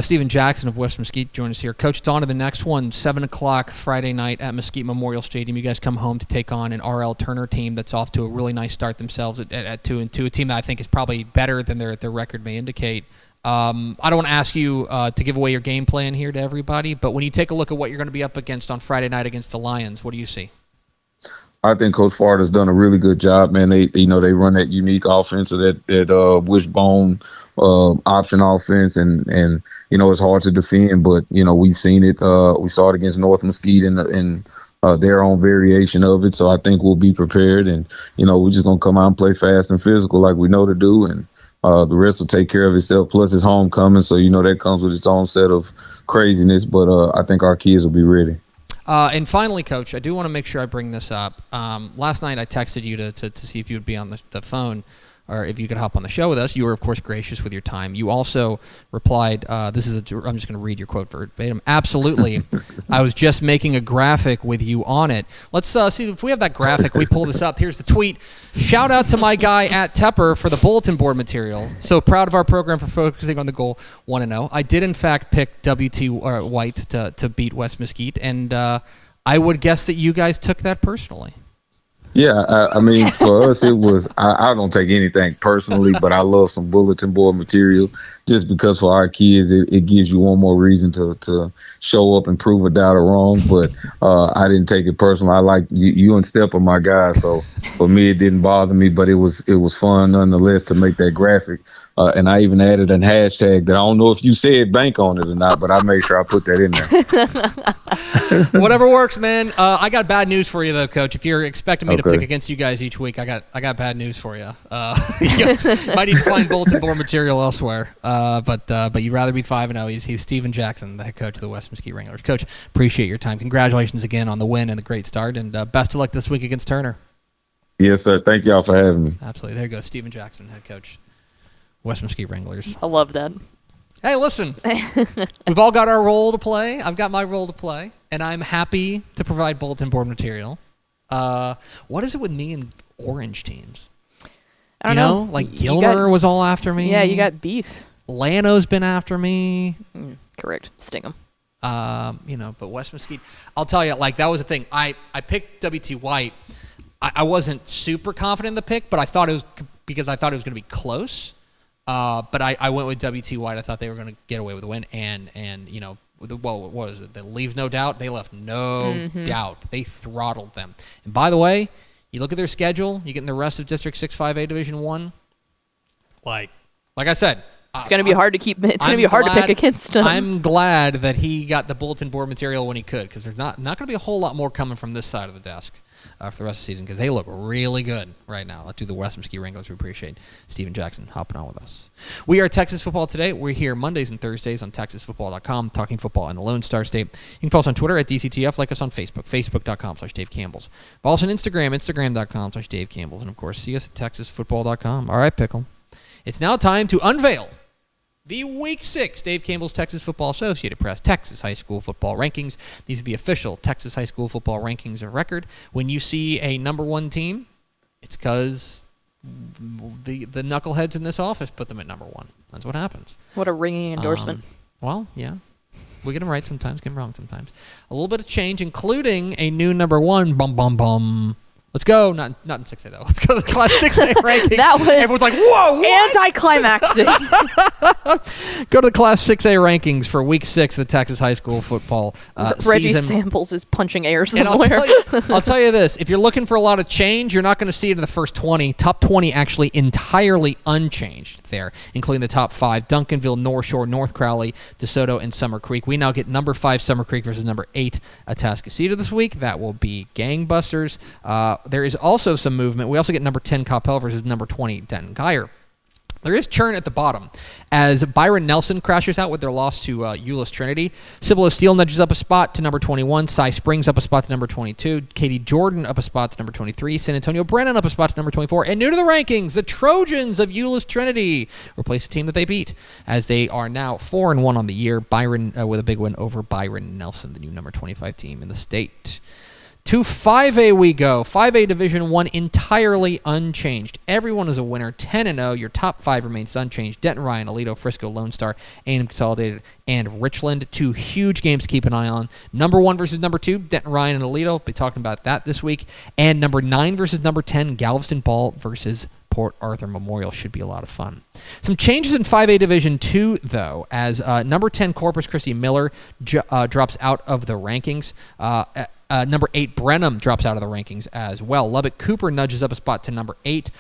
Steven Jackson of West Mesquite joined us here. Coach, it's on to the next one, 7 o'clock Friday night at Mesquite Memorial Stadium. You guys come home to take on an R.L. Turner team that's off to a really nice start themselves at 2-2, a team that I think is probably better than their record may indicate. I don't want to ask you to give away your game plan here to everybody, but when you take a look at what you're going to be up against on Friday night against the Lions, what do you see? I think Coach Fard has done a really good job, man. They run that unique offense, that wishbone option offense, and it's hard to defend, but we've seen it. We saw it against North Mesquite in their own variation of it. So I think we'll be prepared, and we're just gonna come out and play fast and physical like we know to do, and the rest will take care of itself. Plus, it's homecoming, so that comes with its own set of craziness. But I think our kids will be ready. And finally, Coach, I do want to make sure I bring this up. Last night I texted you to see if you would be on the phone or if you could hop on the show with us. You were, of course, gracious with your time. You also replied, I'm just going to read your quote verbatim. Absolutely. I was just making a graphic with you on it. Let's see if we have that graphic. We pull this up. Here's the tweet. Shout out to my guy at Tepper for the bulletin board material. So proud of our program for focusing on the goal 1-0. I did, in fact, pick WT White to beat West Mesquite, and I would guess that you guys took that personally. Yeah, I mean, for us, it was, I don't take anything personally, but I love some bulletin board material just because for our kids, it gives you one more reason to show up and prove a doubt or wrong. But I didn't take it personal. I like you and Stepp are my guys. So for me, it didn't bother me, but it was fun nonetheless to make that graphic. And I even added a hashtag that I don't know if you said bank on it or not, but I made sure I put that in there. Whatever works, man. I got bad news for you, though, Coach. If you're expecting me to pick against you guys each week, I got bad news for you. You might need to find bulletin board material elsewhere. But you'd rather be 5-0. He's Steven Jackson, the head coach of the West Mesquite Wranglers. Coach, appreciate your time. Congratulations again on the win and the great start, and best of luck this week against Turner. Yes, sir. Thank y'all for having me. Absolutely. There you go, Steven Jackson, head coach. West Mesquite Wranglers. I love that. Hey, listen. We've all got our role to play. I've got my role to play, and I'm happy to provide bulletin board material. What is it with me and orange teams? I don't know. Like Gilmer was all after me. Yeah, you got beef. Lano's been after me. Correct. Sting him. But West Mesquite, I'll tell you, like, that was the thing. I picked W.T. White. I wasn't super confident in the pick, but I thought it was because I thought it was going to be close. But I went with W.T. White. I thought they were going to get away with a win. And what was it? They leave no doubt. They left no doubt. They throttled them. And by the way, you look at their schedule, you get in the rest of District 6-5A Division 1. Like I said, it's going to be hard to keep. It's going to be hard to pick against them. I'm glad that he got the bulletin board material when he could, because there's not going to be a whole lot more coming from this side of the desk for the rest of the season, because they look really good right now. Let's do the West Mesquite Wranglers. We appreciate Steven Jackson hopping on with us. We are Texas Football Today. We're here Mondays and Thursdays on TexasFootball.com, talking football in the Lone Star State. You can follow us on Twitter at DCTF, like us on Facebook, Facebook.com/Dave Campbell's. Follow us on Instagram, Instagram.com/Dave Campbell's, and of course, see us at TexasFootball.com. All right, Pickle. It's now time to unveil the Week 6 Dave Campbell's Texas Football Associated Press Texas High School Football Rankings. These are the official Texas High School Football Rankings of record. When you see a number one team, it's because the knuckleheads in this office put them at number one. That's what happens. What a ringing endorsement. Well, yeah. We get them right sometimes, get them wrong sometimes. A little bit of change, including a new number one. Bum, bum, bum. Let's go. Not in 6A, though. Let's go to the Class 6A ranking. That was everyone's like, whoa, what? Anticlimactic. Go to the Class 6A rankings for Week 6 of the Texas High School Football Reggie season. Samples is punching air somewhere. And I'll tell you this. If you're looking for a lot of change, you're not going to see it in the first 20. Top 20 actually entirely unchanged there, including the top 5. Duncanville, North Shore, North Crowley, DeSoto, and Summer Creek. We now get number 5 Summer Creek versus number 8 Atascocita this week. That will be gangbusters. There is also some movement. We also get number 10 Coppell versus number 20 Denton Geyer. There is churn at the bottom as Byron Nelson crashes out with their loss to Euless Trinity. Cibolo Steele nudges up a spot to number 21. Cy Springs up a spot to number 22. Katie Jordan up a spot to number 23. San Antonio Brennan up a spot to number 24. And new to the rankings, the Trojans of Euless Trinity replace the team that they beat, as they are now 4-1 on the year. Byron with a big win over Byron Nelson, the new number 25 team in the state. To 5A we go. 5A Division 1 entirely unchanged. Everyone is a winner. 10-0. Your top 5 remains unchanged. Denton, Ryan, Aledo, Frisco, Lone Star, A&M Consolidated, and Richland. 2 huge games to keep an eye on. Number 1 versus number 2, Denton, Ryan, and Aledo. We'll be talking about that this week. And number 9 versus number 10, Galveston Ball versus Port Arthur Memorial. Should be a lot of fun. Some changes in 5A Division 2, though, as number 10 Corpus Christi Miller drops out of the rankings. Number 8 Brenham drops out of the rankings as well. Lubbock Cooper nudges up a spot to number 8.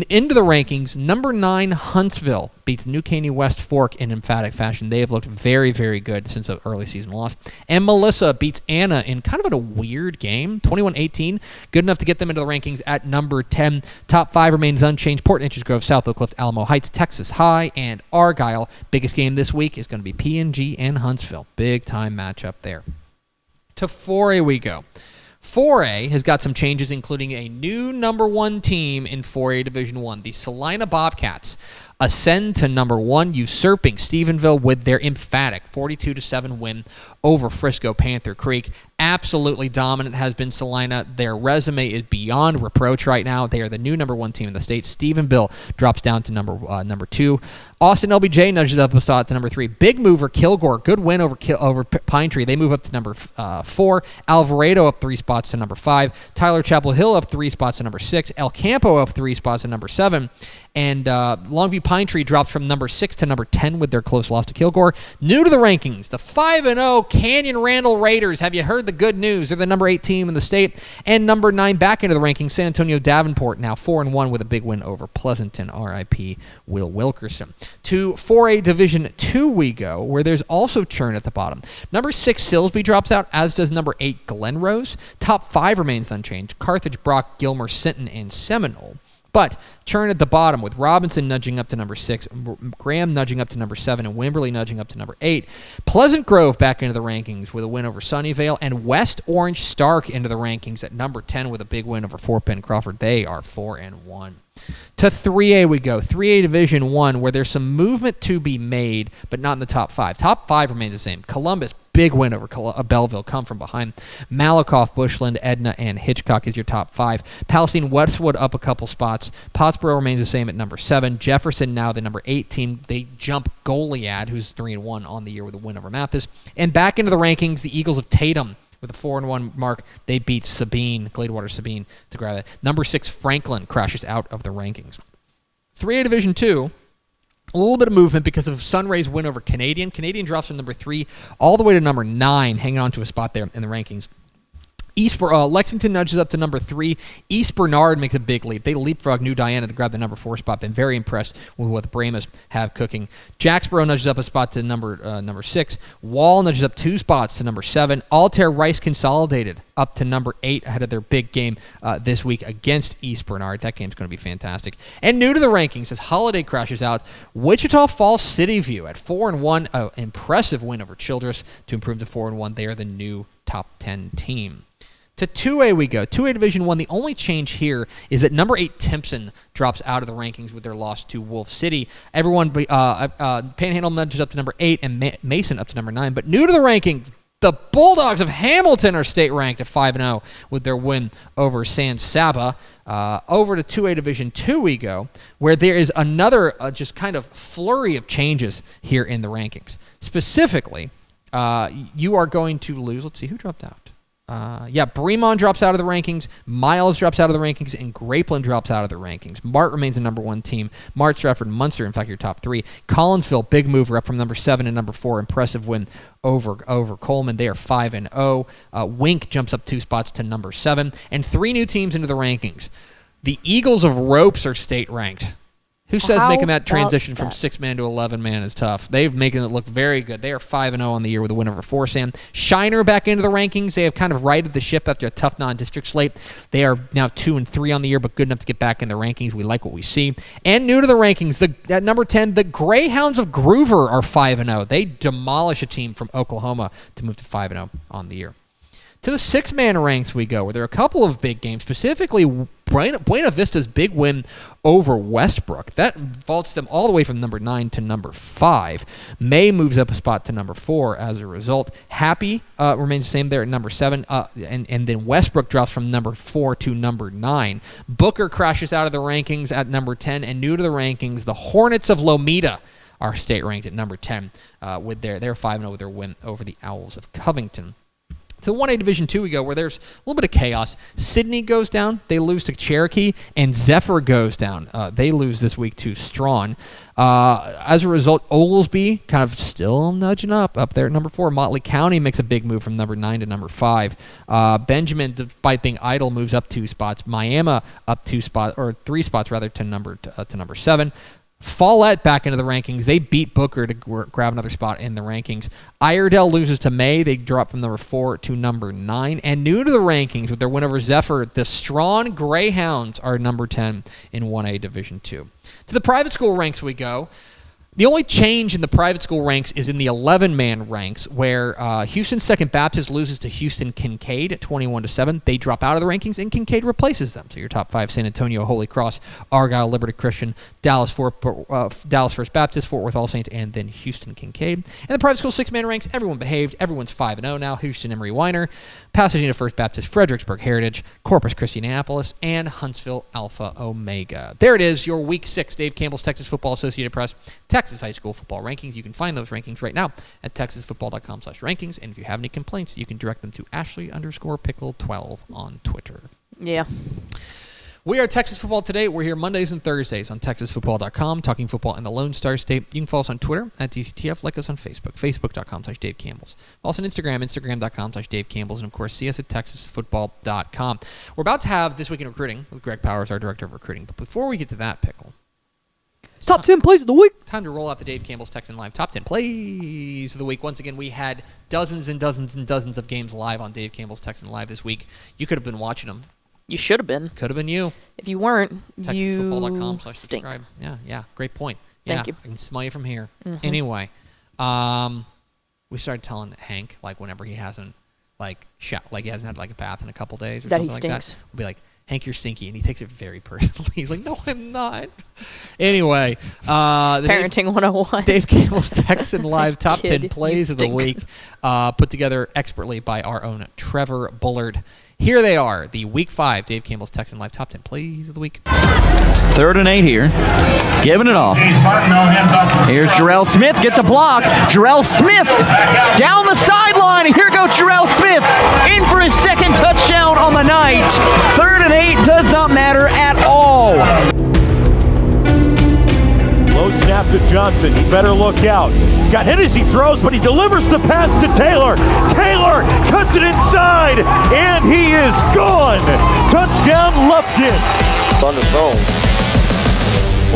Into the rankings, number 9 Huntsville beats New Caney West Fork in emphatic fashion. They have looked very, very good since the early season loss. And Melissa beats Anna in kind of a weird game, 21-18. Good enough to get them into the rankings at number 10. Top 5 remains unchanged. Port Neches Grove, South Oak Cliff, Alamo Heights, Texas High, and Argyle. Biggest game this week is going to be P&G and Huntsville. Big time matchup there. To 4A we go. 4A has got some changes, including a new number 1 team in 4A Division 1, the Salina Bobcats. ascend to number 1, usurping Stephenville with their emphatic 42-7 win over Frisco Panther Creek. Absolutely dominant has been Salina. Their resume is beyond reproach right now. They are the new number 1 team in the state. Stephenville drops down to number 2. Austin LBJ nudges up a spot to number 3. Big mover Kilgore, good win over Pine Tree. They move up to number 4. Alvarado up 3 spots to number 5. Tyler Chapel Hill up 3 spots to number 6. El Campo up 3 spots to number 7. And Longview Pine Tree drops from number 6 to number 10 with their close loss to Kilgore. New to the rankings, the 5-0 Canyon Randall Raiders. Have you heard the good news? They're the number 8 team in the state. And number 9 back into the rankings, San Antonio Davenport, now 4-1 with a big win over Pleasanton. R.I.P. Will Wilkerson. To 4A Division 2 we go, where there's also churn at the bottom. Number 6 Silsby drops out, as does number 8 Glenrose. Top 5 remains unchanged. Carthage, Brock, Gilmer, Sinton, and Seminole. But churn at the bottom with Robinson nudging up to number 6, Graham nudging up to number 7, and Wimberley nudging up to number 8. Pleasant Grove back into the rankings with a win over Sunnyvale, and West Orange Stark into the rankings at number 10 with a big win over Fort Penn Crawford. They are 4-1. To 3A we go. 3A Division 1, where there's some movement to be made, but not in the top 5. Top 5 remains the same. Columbus, big win over Belleville, come from behind. Malakoff, Bushland, Edna, and Hitchcock is your top 5. Palestine Westwood up a couple spots. Pottsboro remains the same at number 7. Jefferson now the number 8 team. They jump Goliad, who's 3-1 on the year with a win over Mathis. And back into the rankings, the Eagles of Tatum with a 4-1 mark. They beat Sabine, Gladewater Sabine, to grab it. Number 6 Franklin crashes out of the rankings. 3A Division 2, a little bit of movement because of Sunray's win over Canadian. Canadian drops from number 3 all the way to number 9, hanging on to a spot there in the rankings. Lexington nudges up to number 3. East Bernard makes a big leap. They leapfrog New Diana to grab the number 4 spot. Been very impressed with what the Brahmas have cooking. Jacksboro nudges up a spot to number 6. Wall nudges up 2 spots to number 7. Altair Rice Consolidated up to number 8 ahead of their big game this week against East Bernard. That game's going to be fantastic. And new to the rankings as Holiday crashes out, Wichita Falls City View at 4-1. Impressive win over Childress to improve to 4-1. They are the new top 10 team. To 2A we go. 2A Division 1, the only change here is that number 8 Timpson drops out of the rankings with their loss to Wolf City. Everyone, Panhandle nudges up to number 8 and Mason up to number 9. But new to the rankings, the Bulldogs of Hamilton are state ranked at 5-0 with their win over San Saba. Over to 2A Division 2 we go, where there is another just kind of flurry of changes here in the rankings. Specifically, you are going to lose, let's see, who dropped out? Bremont drops out of the rankings, Miles drops out of the rankings, and Grapeland drops out of the rankings. Mart remains the number 1 team. Mart, Stratford, and Munster, in fact, your top 3. Collinsville, big mover up from number 7 and number 4. Impressive win over Coleman. They are 5-0. Wink jumps up 2 spots to number 7. And 3 new teams into the rankings. The Eagles of Ropes are state ranked. Who says making that transition from 6-man to 11-man is tough? They're making it look very good. They are 5-0 on the year with a win over Forsam. Shiner back into the rankings. They have kind of righted the ship after a tough non-district slate. They are now 2-3 on the year, but good enough to get back in the rankings. We like what we see. And new to the rankings, at number 10, the Greyhounds of Groover are 5-0. They demolish a team from Oklahoma to move to 5-0 on the year. To the 6-man ranks we go, where there are a couple of big games, specifically Buena Vista's big win over Westbrook. That vaults them all the way from number 9 to number 5. May moves up a spot to number 4 as a result. Happy remains the same there at number 7, and then Westbrook drops from number 4 to number 9. Booker crashes out of the rankings at number 10, and new to the rankings, the Hornets of Lomita are state ranked at number 10 with they're 5-0 with their win over the Owls of Covington. To 1A Division 2 we go, where there's a little bit of chaos. Sydney goes down. They lose to Cherokee. And Zephyr goes down. They lose this week to Strawn. As a result, Oglesby kind of still nudging up there at number 4. Motley County makes a big move from number 9 to number 5. Benjamin, despite being idle, moves up 2 spots. Miami up 3 spots rather to number 7. Follett back into the rankings. They beat Booker to grab another spot in the rankings. Iredell loses to May. They drop from number 4 to number 9. And new to the rankings with their win over Zephyr, the Strawn Greyhounds are number 10 in 1A Division 2. To the private school ranks we go. The only change in the private school ranks is in the 11-man ranks, where Houston Second Baptist loses to Houston Kincaid at 21-7. They drop out of the rankings, and Kincaid replaces them. So your top 5: San Antonio, Holy Cross, Argyle, Liberty Christian, Dallas First Baptist, Fort Worth All Saints, and then Houston Kincaid. And the private school 6-man ranks, everyone behaved. Everyone's 5-0 now. Houston Emory Weiner, Pasadena First Baptist, Fredericksburg Heritage, Corpus Christi Annapolis, and Huntsville Alpha Omega. There it is, your Week 6 Dave Campbell's Texas Football Associated Press Texas High School Football Rankings. You can find those rankings right now at texasfootball.com/rankings. And if you have any complaints, you can direct them to Ashley_Pickle12 on Twitter. Yeah. We are Texas Football Today. We're here Mondays and Thursdays on texasfootball.com, talking football in the Lone Star State. You can follow us on Twitter at TCTF, like us on Facebook, facebook.com/Dave Campbell's. Also on Instagram, instagram.com/Dave Campbell's, and of course, see us at texasfootball.com. We're about to have This Week in Recruiting with Greg Powers, our Director of Recruiting. But before we get to that, Pickle, Top 10 plays of the week. Time to roll out the Dave Campbell's Texan Live Top 10 Plays of the Week. Once again, we had dozens and dozens and dozens of games live on Dave Campbell's Texan Live this week. You could have been watching them. You should have been. Could have been you. If you weren't, TexasFootball.com/subscribe. Yeah, great point. Thank you. I can smell you from here. Mm-hmm. Anyway, we started telling Hank, like, whenever he hasn't, like, he hasn't had, like, a bath in a couple days or that something like that. We'll be like, Hank, you're stinky, and he takes it very personally. He's like, no, I'm not. Anyway. Parenting 101. Dave Campbell's Texan Live Top 10 Plays of the Week, put together expertly by our own Trevor Bullard. Here they are, the Week 5 Dave Campbell's Texan Live Top 10 Plays of the Week. 3rd and 8 here. Giving it off. Here's Jarrell Smith. Gets a block. Jarrell Smith down the sideline. And here goes Jarrell Smith in for his second touchdown on the night. 3rd and 8 does not matter at all. Low snap to Johnson. He better look out. Got hit as he throws, but he delivers the pass to Taylor. Taylor cuts it inside, and he is gone. Touchdown, Lufkin. On the zone.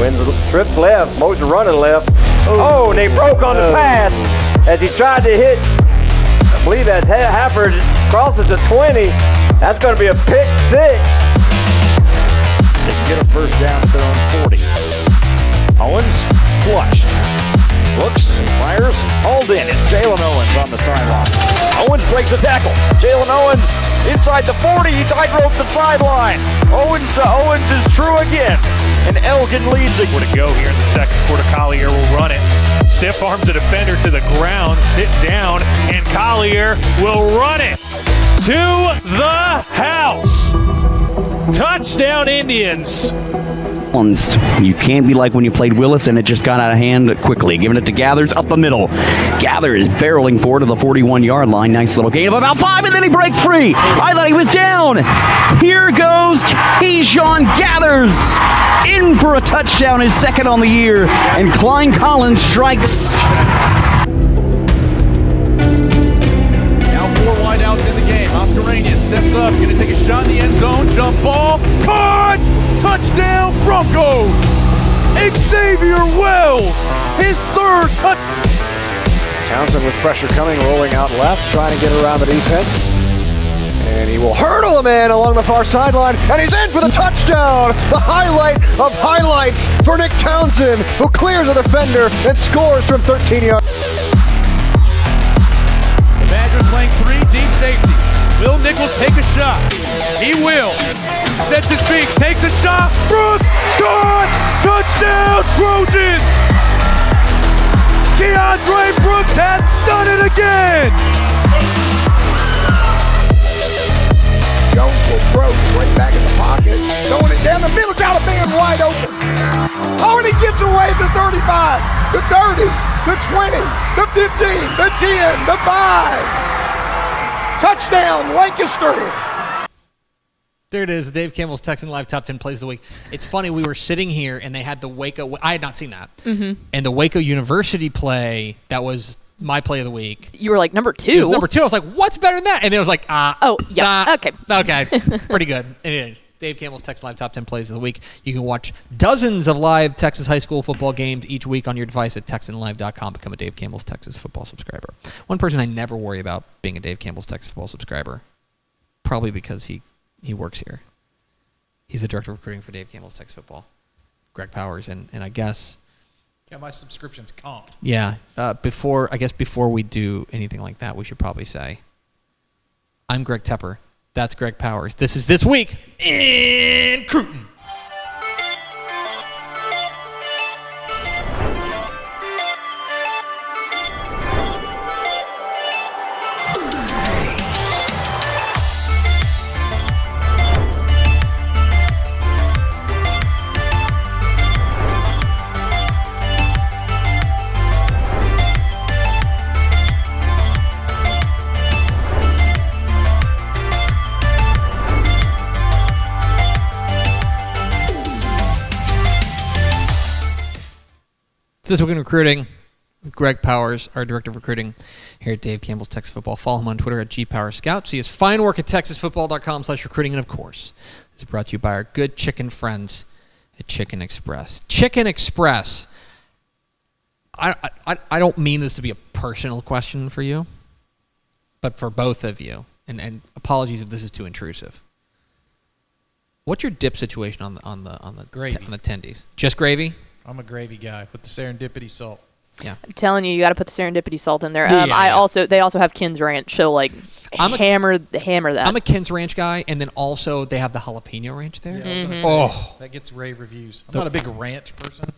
Wins trips left. Moser running left. Oh, and they broke on the pass as he tried to hit. I believe as Hafford crosses the 20. That's going to be a pick 6. They can get a first down at their own 40. Owens flushed. Looks, fires, hauled in. It's Jalen Owens on the sideline. Owens breaks a tackle. Jalen Owens inside the 40. He tightrope the sideline. Owens is true again. And Elgin leads it. Would it go here in the second quarter? Collier will run it. Stiff arms the defender to the ground. Sit down. And Collier will run it to the house. Touchdown, Indians. You can't be like when you played Willis and it just got out of hand quickly. Giving it to Gathers up the middle. Gathers barreling forward to the 41-yard line. Nice little gain of about 5, and then he breaks free. I thought he was down. Here goes Keyshawn Gathers in for a touchdown, his second on the year, and Klein Collins strikes. Now 4 wideouts in the game. Oscarania steps up, going to take a shot in the end zone. Jump ball. Caught! Touchdown, Broncos! Xavier Wells, his 3rd touchdown. Townsend with pressure coming, rolling out left, trying to get around the defense. And he will hurdle a man along the far sideline, and he's in for the touchdown! The highlight of highlights for Nick Townsend, who clears a defender and scores from 13 yards. The Badgers playing 3 deep safeties. Will Nichols take a shot? He will. Sets his feet, takes a shot. Brooks, caught! Touchdown, Trojans! Keandre Brooks has done it again! Jones will throw straight back in the pocket. Throwing it down the middle, got a man wide open. Oh, and he gives away the 35, the 30, the 20, the 15, the 10, the 5. Touchdown, Lancaster. There it is, Dave Campbell's Texan Live Top 10 Plays of the Week. It's funny, we were sitting here, and they had the Waco – I had not seen that. Mm-hmm. And the Waco University play, that was my play of the week. You were like, number 2? It was number 2. I was like, what's better than that? And it was like, oh, yeah, okay. Okay, pretty good. And it is. Dave Campbell's Texan Live Top 10 Plays of the Week. You can watch dozens of live Texas high school football games each week on your device at TexanLive.com. Become a Dave Campbell's Texas football subscriber. One person I never worry about being a Dave Campbell's Texas football subscriber, probably because he works here. He's the director of recruiting for Dave Campbell's Texas football, Greg Powers. And I guess Got my subscriptions comped. Yeah. Before we do anything like that, we should probably say, I'm Greg Tepper. That's Greg Powers. This is This Week in Cruton. This Week in Recruiting, Greg Powers, our Director of Recruiting here at Dave Campbell's Texas Football. Follow him on Twitter at GPowersScout. See his fine work at TexasFootball.com/recruiting. And, of course, this is brought to you by our good chicken friends at Chicken Express. Chicken Express. I don't mean this to be a personal question for you, but for both of you, and apologies if this is too intrusive. What's your dip situation on the gravy. On the tendies? Just gravy? I'm a gravy guy with the serendipity salt. Yeah, I'm telling you, you got to put the serendipity salt in there. Yeah. They also have Ken's Ranch, so hammer that. I'm a Ken's Ranch guy, and then also they have the jalapeno ranch there. Yeah, that gets rave reviews. I'm not a big ranch person.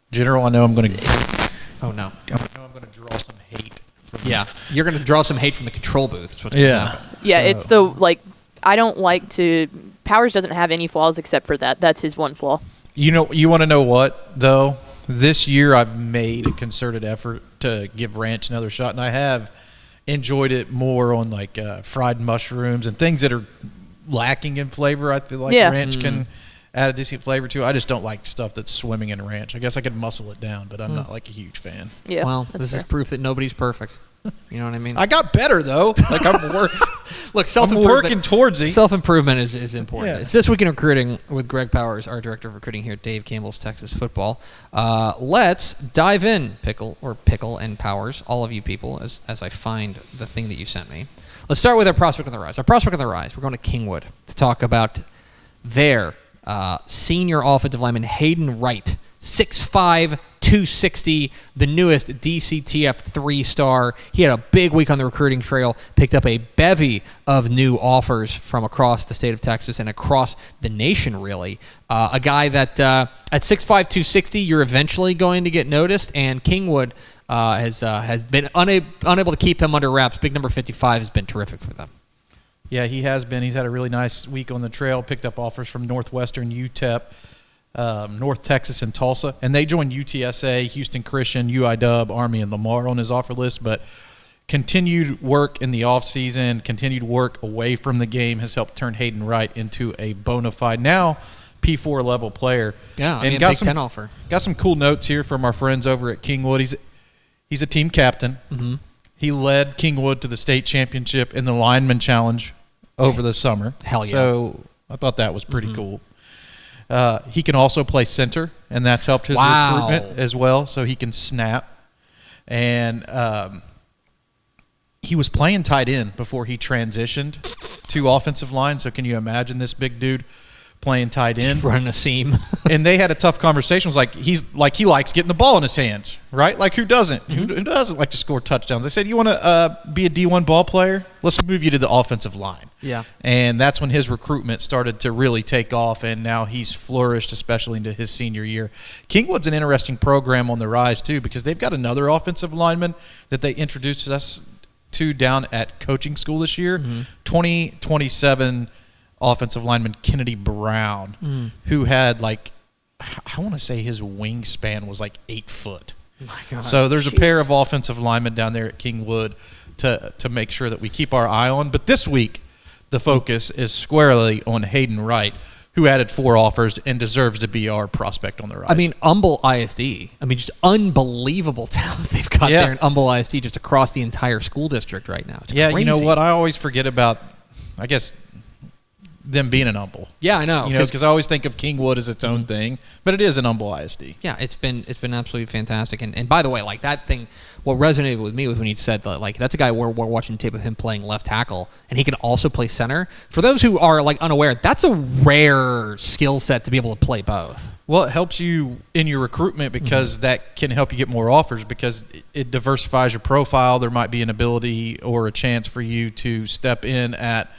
General, I know I'm going to. Oh no! I know I'm going to draw some hate. You're going to draw some hate from the control booth. It's the I don't like to. Powers doesn't have any flaws except for that. That's his one flaw. You want to know what, though? This year I've made a concerted effort to give ranch another shot, and I have enjoyed it more on fried mushrooms and things that are lacking in flavor. I feel like ranch can add a decent flavor to. I just don't like stuff that's swimming in ranch. I guess I could muscle it down, but I'm not a huge fan. Yeah, well, this is proof that nobody's perfect. You know what I mean? I got better, though. Look, I'm working towards it. Self-improvement is important. Yeah. It's This Week in Recruiting with Greg Powers, our Director of Recruiting here at Dave Campbell's Texas Football. Let's dive in, Pickle and Powers, all of you people, as I find the thing that you sent me. Let's start with our prospect on the rise. Our prospect on the rise, we're going to Kingwood to talk about their senior offensive lineman, Hayden Wright, 6'5", 260, the newest DCTF 3-star. He had a big week on the recruiting trail, picked up a bevy of new offers from across the state of Texas and across the nation, really. A guy that at 6'5", 260, you're eventually going to get noticed, and Kingwood has been unable to keep him under wraps. Big number 55 has been terrific for them. Yeah, he has been. He's had a really nice week on the trail, picked up offers from Northwestern, UTEP, North Texas, and Tulsa. And they joined UTSA, Houston Christian, UIW, Army, and Lamar on his offer list. But continued work in the offseason, continued work away from the game has helped turn Hayden Wright into a bona fide, now P4 level player. Yeah, and got Big Ten offer. Got some cool notes here from our friends over at Kingwood. He's a team captain. Mm-hmm. He led Kingwood to the state championship in the Lineman Challenge over the summer. Hell yeah. So I thought that was pretty cool. He can also play center, and that's helped his recruitment as well, so he can snap. And he was playing tight end before he transitioned to offensive line, so can you imagine this big dude playing tight end? Running a seam. And they had a tough conversation. It was he likes getting the ball in his hands, right? Like, who doesn't? Mm-hmm. Who doesn't like to score touchdowns? They said, you want to be a D1 ball player? Let's move you to the offensive line. Yeah. And that's when his recruitment started to really take off, and now he's flourished, especially into his senior year. Kingwood's an interesting program on the rise, too, because they've got another offensive lineman that they introduced us to down at coaching school this year, 2027 offensive lineman Kennedy Brown, who had I want to say his wingspan was 8 foot. My God. So there's a pair of offensive linemen down there at Kingwood to make sure that we keep our eye on. But this week, the focus is squarely on Hayden Wright, who added 4 offers and deserves to be our prospect on the rise. I mean, Humble ISD. Just unbelievable talent they've got there in Humble ISD, just across the entire school district right now. It's crazy. You know what? I always forget about, I guess, them being an Humble. Yeah, I know. Because I always think of Kingwood as its own thing, but it is an Humble ISD. Yeah, it's been absolutely fantastic. And by the way, that thing, what resonated with me was when he said that, that's a guy we're watching tape of him playing left tackle, and he can also play center. For those who are unaware, that's a rare skill set to be able to play both. Well, it helps you in your recruitment because that can help you get more offers because it diversifies your profile. There might be an ability or a chance for you to step in at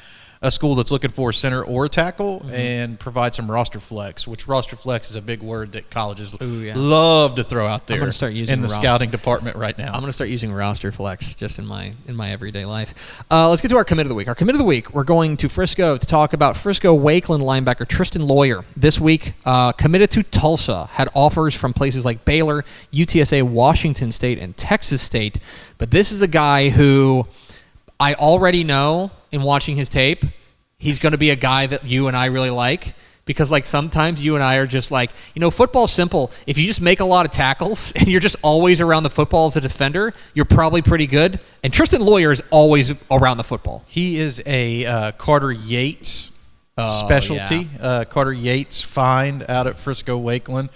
a school that's looking for a center or a tackle and provide some roster flex, which roster flex is a big word that colleges love to throw out there. I'm going to start using in the scouting department right now. I'm going to start using roster flex just in my everyday life. Let's get to our commit of the week. Our commit of the week, we're going to Frisco to talk about Frisco Wakeland linebacker Tristan Lawyer. This week, committed to Tulsa, had offers from places like Baylor, UTSA, Washington State, and Texas State. But this is a guy who I already know in watching his tape, he's going to be a guy that you and I really like because, like, sometimes you and I are just like, football's simple. If you just make a lot of tackles and you're just always around the football as a defender, you're probably pretty good. And Tristan Lawyer is always around the football. He is a Carter Yates specialty. Yeah. Carter Yates find out at Frisco Wakeland.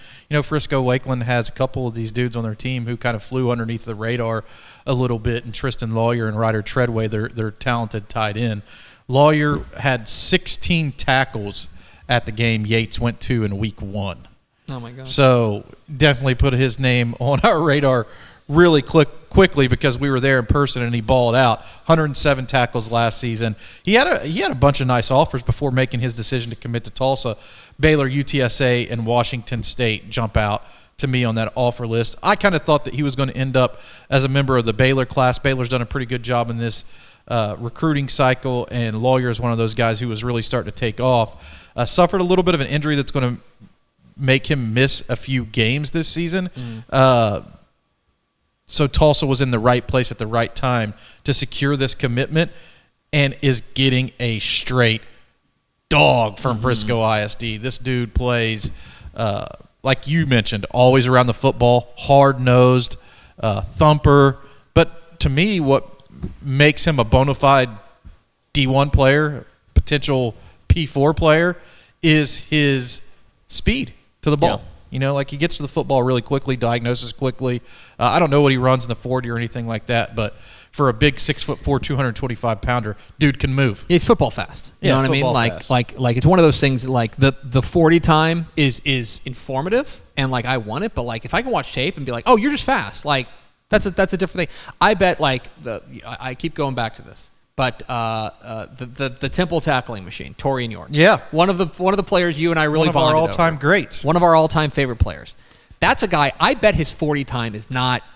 Frisco Wakeland has a couple of these dudes on their team who kind of flew underneath the radar a little bit, and Tristan Lawyer and Ryder Treadway, they're talented tight end. Lawyer had 16 tackles at the game Yates went to in week 1. Oh, my God. So definitely put his name on our radar really quickly because we were there in person and he balled out. 107 tackles last season. He had a bunch of nice offers before making his decision to commit to Tulsa. Baylor, UTSA, and Washington State jump out to me on that offer list. I kind of thought that he was going to end up as a member of the Baylor class. Baylor's done a pretty good job in this recruiting cycle, and Lawyer is one of those guys who was really starting to take off. Suffered a little bit of an injury that's going to make him miss a few games this season. So Tulsa was in the right place at the right time to secure this commitment and is getting a straight dog from Frisco ISD. This dude plays, like you mentioned, always around the football, hard-nosed, thumper. But to me, what makes him a bona fide D1 player, potential P4 player, is his speed to the ball. Like he gets to the football really quickly, diagnoses quickly. I don't know what he runs in the 40 or anything like that, but for a big 6'4", 225-pounder, dude can move. He's football fast. You know what I mean? Like it's one of those things. Like the 40 time is informative, and like I want it. But like if I can watch tape and be like, oh, you're just fast. Like that's a different thing. I bet I keep going back to this. But the Temple tackling machine, Torian York. Yeah, one of the players you and I really bonded over. One of our all-time greats. One of our all-time favorite players. That's a guy. I bet his 40 time is not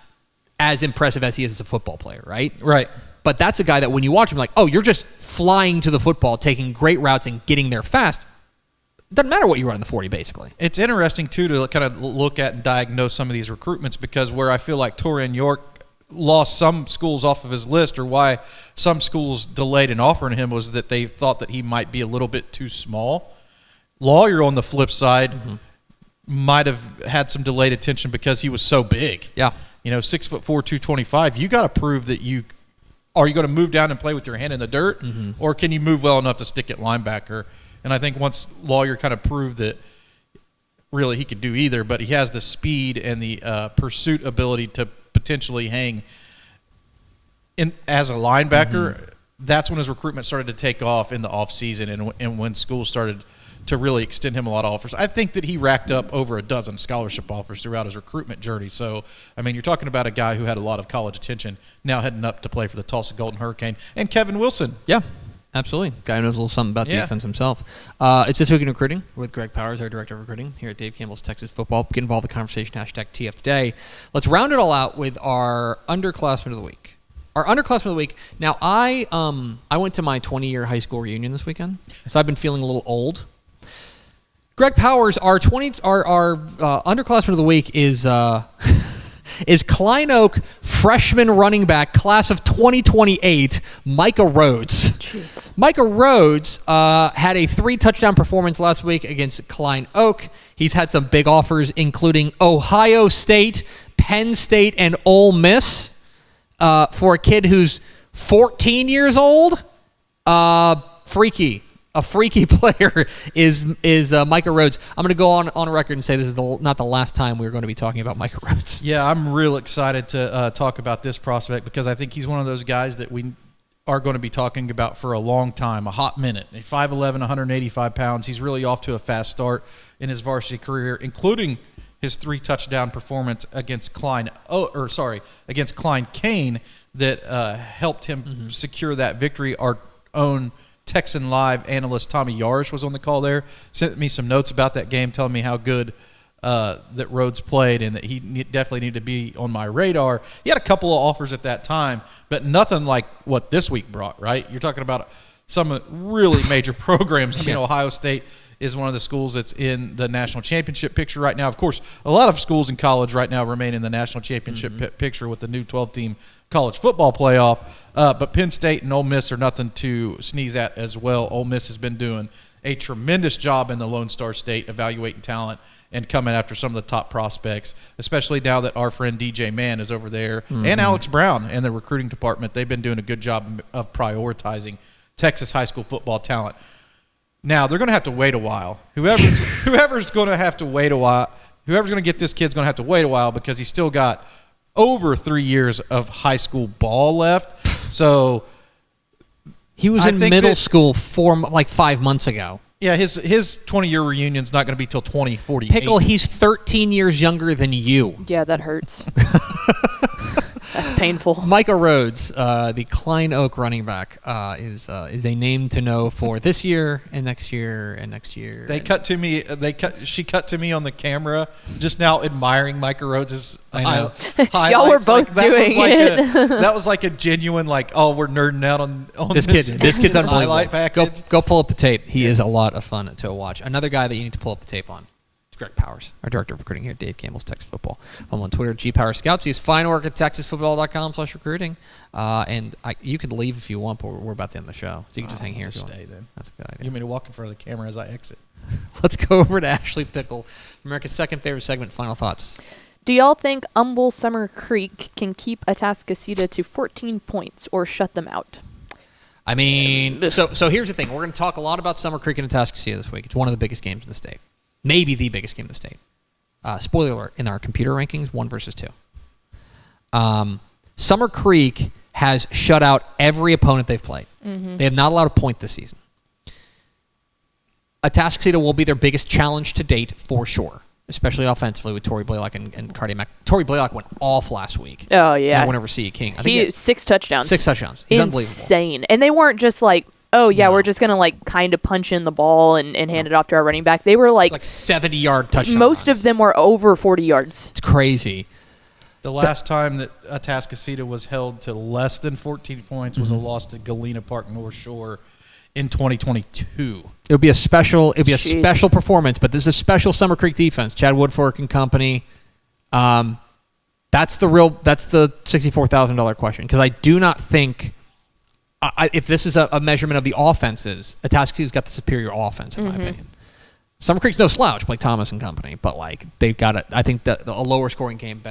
as impressive as he is as a football player, right? Right. But that's a guy that when you watch him, like, oh, you're just flying to the football, taking great routes and getting there fast. Doesn't matter what you run in the 40, basically. It's interesting too to kind of look at and diagnose some of these recruitments because where I feel like Torian York lost some schools off of his list, or why some schools delayed in offering him, was that they thought that he might be a little bit too small. Lawyer, on the flip side, might have had some delayed attention because he was so big. Yeah. 6'4", 225. You got to prove that are you going to move down and play with your hand in the dirt, or can you move well enough to stick at linebacker? And I think once Lawyer kind of proved that really he could do either, but he has the speed and the pursuit ability to potentially hang in as a linebacker. That's when his recruitment started to take off in the offseason and when schools started to really extend him a lot of offers. I think that he racked up over a dozen scholarship offers throughout his recruitment journey. So, I mean, you're talking about a guy who had a lot of college attention, now heading up to play for the Tulsa Golden Hurricane. And Kevin Wilson. Yeah, absolutely. Guy who knows a little something about defense himself. It's This Week in Recruiting with Greg Powers, our Director of Recruiting here at Dave Campbell's Texas Football. Get involved in the conversation, #TF Today. Let's round it all out with our Underclassmen of the Week. Our Underclassmen of the Week. Now, I went to my 20-year high school reunion this weekend, so I've been feeling a little old. Greg Powers, our Underclassmen of the Week is Klein Oak freshman running back, class of 2028, Micah Rhodes. Jeez. Micah Rhodes had a 3-touchdown performance last week against Klein Oak. He's had some big offers, including Ohio State, Penn State, and Ole Miss. For a kid who's 14 years old, freaky. A freaky player is Micah Rhodes. I'm going to go on record and say this is not the last time we're going to be talking about Micah Rhodes. Yeah, I'm real excited to talk about this prospect because I think he's one of those guys that are going to be talking about for a long time, a hot minute. 5'11", 185 pounds. He's really off to a fast start in his varsity career, including his 3-touchdown performance against against Klein Kane that helped him secure that victory. Our own Texan Live analyst Tommy Yarish was on the call there, sent me some notes about that game, telling me how good that Rhodes played and that he definitely needed to be on my radar. He had a couple of offers at that time, but nothing like what this week brought, right? You're talking about some really major programs. I mean, Ohio State is one of the schools that's in the national championship picture right now. Of course, a lot of schools in college right now remain in the national championship picture with the new 12-team college football playoff. But Penn State and Ole Miss are nothing to sneeze at as well. Ole Miss has been doing a tremendous job in the Lone Star State evaluating talent and coming after some of the top prospects, especially now that our friend DJ Mann is over there and Alex Brown and the recruiting department. They've been doing a good job of prioritizing Texas high school football talent. Now, they're going to have to wait a while. Whoever's going to have to wait a while, whoever's going to get this kid's going to have to wait a while because he's still got over 3 years of high school ball left. So he was in middle school 5 months ago. Yeah, his 20-year reunion's not going to be till 2048. Pickle, he's 13 years younger than you. Yeah, that hurts. That's painful. Micah Rhodes, the Klein Oak running back, is a name to know for this year and next year and next year. She cut to me on the camera just now admiring Micah Rhodes' highlights. Y'all were both doing it. That was like a genuine we're nerding out on this kid. This kid's unbelievable. Highlight package. Go pull up the tape. He is a lot of fun to watch. Another guy that you need to pull up the tape on. Greg Powers, our director of recruiting here at Dave Campbell's Texas Football. I'm on Twitter, GPowersScouts. He's fine work at TexasFootball.com/recruiting. And you can leave if you want, but we're about to end the show. So you can just hang here if you want. Stay then. That's a good idea. You want me to walk in front of the camera as I exit? Let's go over to Ashley Pickle, America's second favorite segment. Final thoughts. Do y'all think Humble Summer Creek can keep Atascocita to 14 points or shut them out? I mean, so here's the thing. We're going to talk a lot about Summer Creek and Atascocita this week. It's one of the biggest games in the state. Maybe the biggest game in the state. Spoiler alert, in our computer rankings, 1 versus 2. Summer Creek has shut out every opponent they've played. They have not allowed a point this season. Atascocita will be their biggest challenge to date for sure, especially offensively with Torrey Blaylock and Cardi Mack. Torrey Blaylock went off last week. Oh, yeah. And whenever C. King. I think he had 6 touchdowns. 6 touchdowns. He's insane. And they weren't just like, we're just going to kind of punch in the ball and hand it off to our running back. They were like 70-yard touchdowns. Most of them were over 40 yards. It's crazy. The last time that Atascocita was held to less than 14 points was a loss to Galena Park North Shore in 2022. It would be a special performance, but this is a special Summer Creek defense. Chad Woodfork and company. That's the $64,000 question, because I do not think if this is a measurement of the offenses, Atascocita's got the superior offense in my opinion. Summer Creek's no slouch, Blake Thomas and company, but they've got it. I think that a lower scoring game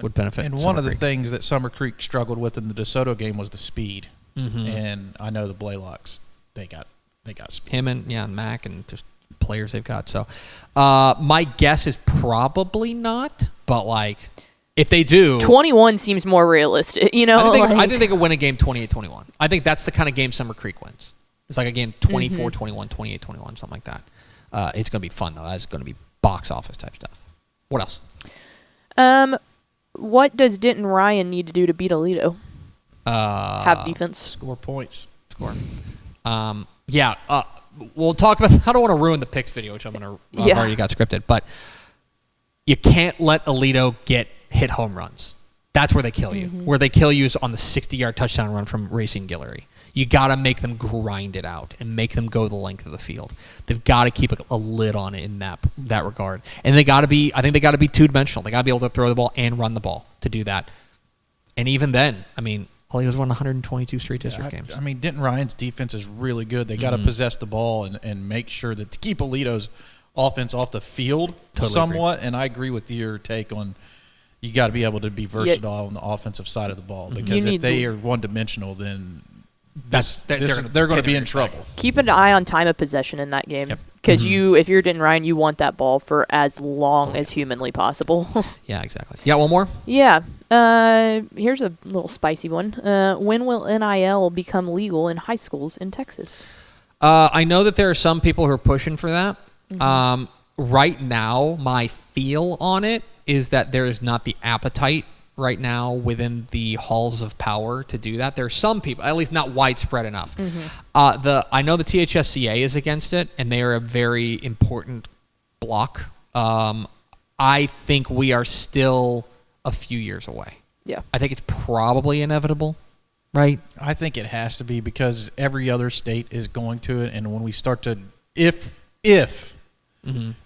would benefit. And one of the things that Summer Creek struggled with in the DeSoto game was the speed. And I know the Blaylocks, they got speed. Him and Mac and just players they've got. So my guess is probably not, but if they do, 21 seems more realistic. I think they could win a game 28-21. I think that's the kind of game Summer Creek wins. It's like a game 24-21, 28-21, something like that. It's going to be fun, though. That's going to be box office type stuff. What else? What does Denton Ryan need to do to beat Aledo? Have defense. Score points. We'll talk about. I don't want to ruin the picks video, which I've already got scripted. But you can't let Aledo hit home runs. That's where they kill you. Where they kill you is on the 60-yard touchdown run from Racing Guillory. You got to make them grind it out and make them go the length of the field. They've got to keep a lid on it in that regard. And I think they got to be two-dimensional. They got to be able to throw the ball and run the ball to do that. And even then, Aledo's won 122 straight district games. Denton Ryan's defense is really good. They got to possess the ball and make sure that to keep Aledo's offense off the field somewhat. Agree. And I agree with your take on you got to be able to be versatile on the offensive side of the ball, because if they are one-dimensional, then they're going to be in trouble. Keep an eye on time of possession in that game, because if you're Denton Ryan, you want that ball for as long as humanly possible. Yeah, exactly. Yeah, one more? Yeah. Here's a little spicy one. When will NIL become legal in high schools in Texas? I know that there are some people who are pushing for that. Mm-hmm. Right now, my feel on it is that there is not the appetite right now within the halls of power to do that. There are some people, at least not widespread enough. Mm-hmm. I know the THSCA is against it, and they are a very important block. I think we are still a few years away. Yeah. I think it's probably inevitable, right? I think it has to be because every other state is going to it, and when we start to, if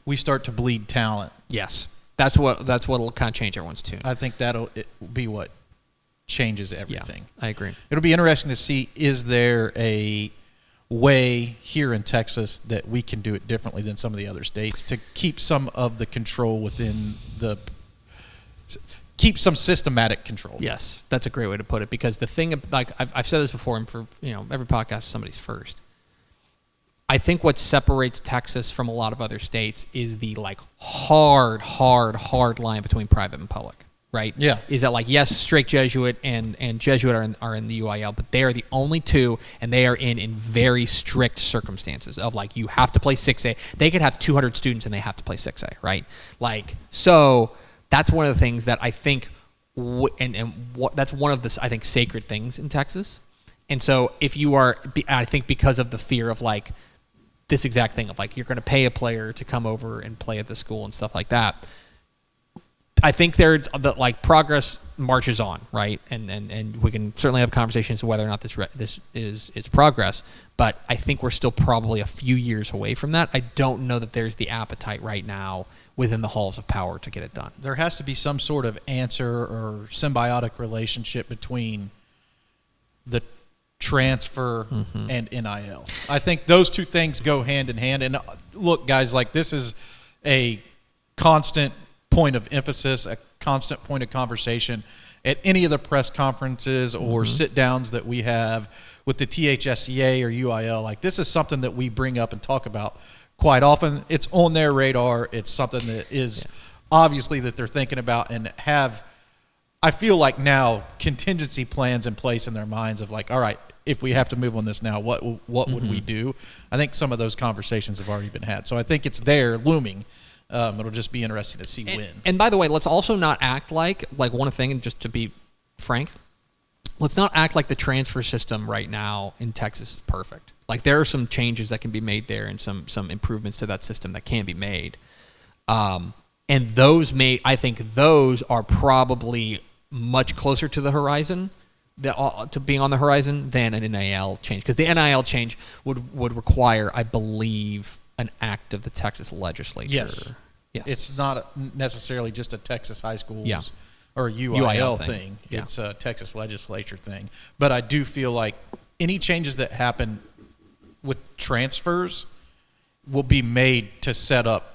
we start to bleed talent, yes, that's what'll kind of change everyone's tune. I think that'll be what changes everything. Yeah, I agree. It'll be interesting to see, is there a way here in Texas that we can do it differently than some of the other states to keep some of the control within keep some systematic control. Yes, that's a great way to put it, because the thing, like I've said this before, and for every podcast somebody's first. I think what separates Texas from a lot of other states is the hard line between private and public, right? Yeah. Is that yes, straight Jesuit and Jesuit are in the UIL, but they are the only two, and they are in very strict circumstances of you have to play 6A. They could have 200 students and they have to play 6A, right? So that's one of the things that I think, that's one of the, I think, sacred things in Texas. And so if you are, I think because of the fear of this exact thing of you're going to pay a player to come over and play at the school and stuff like that, I think there's progress marches on, right? And we can certainly have conversations of whether or not this is progress, but I think we're still probably a few years away from that. I don't know that there's the appetite right now within the halls of power to get it done. There has to be some sort of answer or symbiotic relationship between the transfer and NIL. I think those two things go hand in hand. And look, guys, this is a constant point of emphasis, a constant point of conversation at any of the press conferences or sit-downs that we have with the THSCA or UIL. This is something that we bring up and talk about quite often. It's on their radar. It's something that is obviously that they're thinking about and have, I feel now, contingency plans in place in their minds of all right, if we have to move on this now, what would we do? I think some of those conversations have already been had. So I think it's there looming. It'll just be interesting to see when. And by the way, let's also not act like one thing, and just to be frank, let's not act like the transfer system right now in Texas is perfect. There are some changes that can be made there and some improvements to that system that can be made. And I think those are probably much closer to the horizon, to being on the horizon, than an NIL change. Because the NIL change would require, I believe, an act of the Texas legislature. Yes. It's not necessarily just a Texas high schools or a UIL thing. Yeah. It's a Texas legislature thing. But I do feel any changes that happen with transfers will be made to set up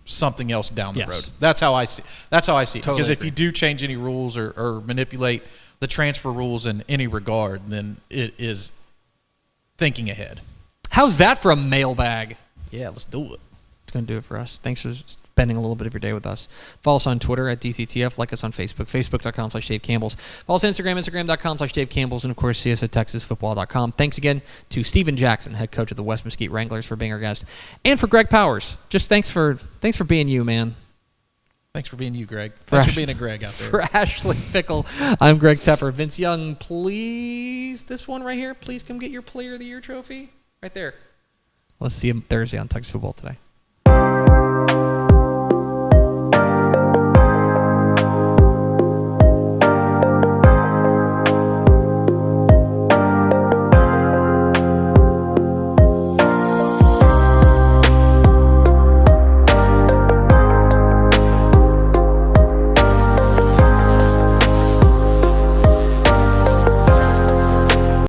something else down the road. That's how I see it. Totally because if agree. you do change any rules or manipulate the transfer rules in any regard, then it is thinking ahead. How's that for a mailbag? Yeah, let's do it. It's going to do it for us. Thanks for spending a little bit of your day with us. Follow us on Twitter at DCTF. Like us on Facebook, facebook.com/Dave Campbell's. Follow us on Instagram, instagram.com/Dave Campbell's. And, of course, see us at texasfootball.com. Thanks again to Steven Jackson, head coach of the West Mesquite Wranglers, for being our guest. And for Greg Powers. Just thanks for being you, man. Thanks for being you, Greg. Thanks for being a Greg out there. For Ashley Fickle, I'm Greg Tepper. Vince Young, please, this one right here, please come get your Player of the Year trophy. Right there. Let's see him Thursday on Texas Football Today.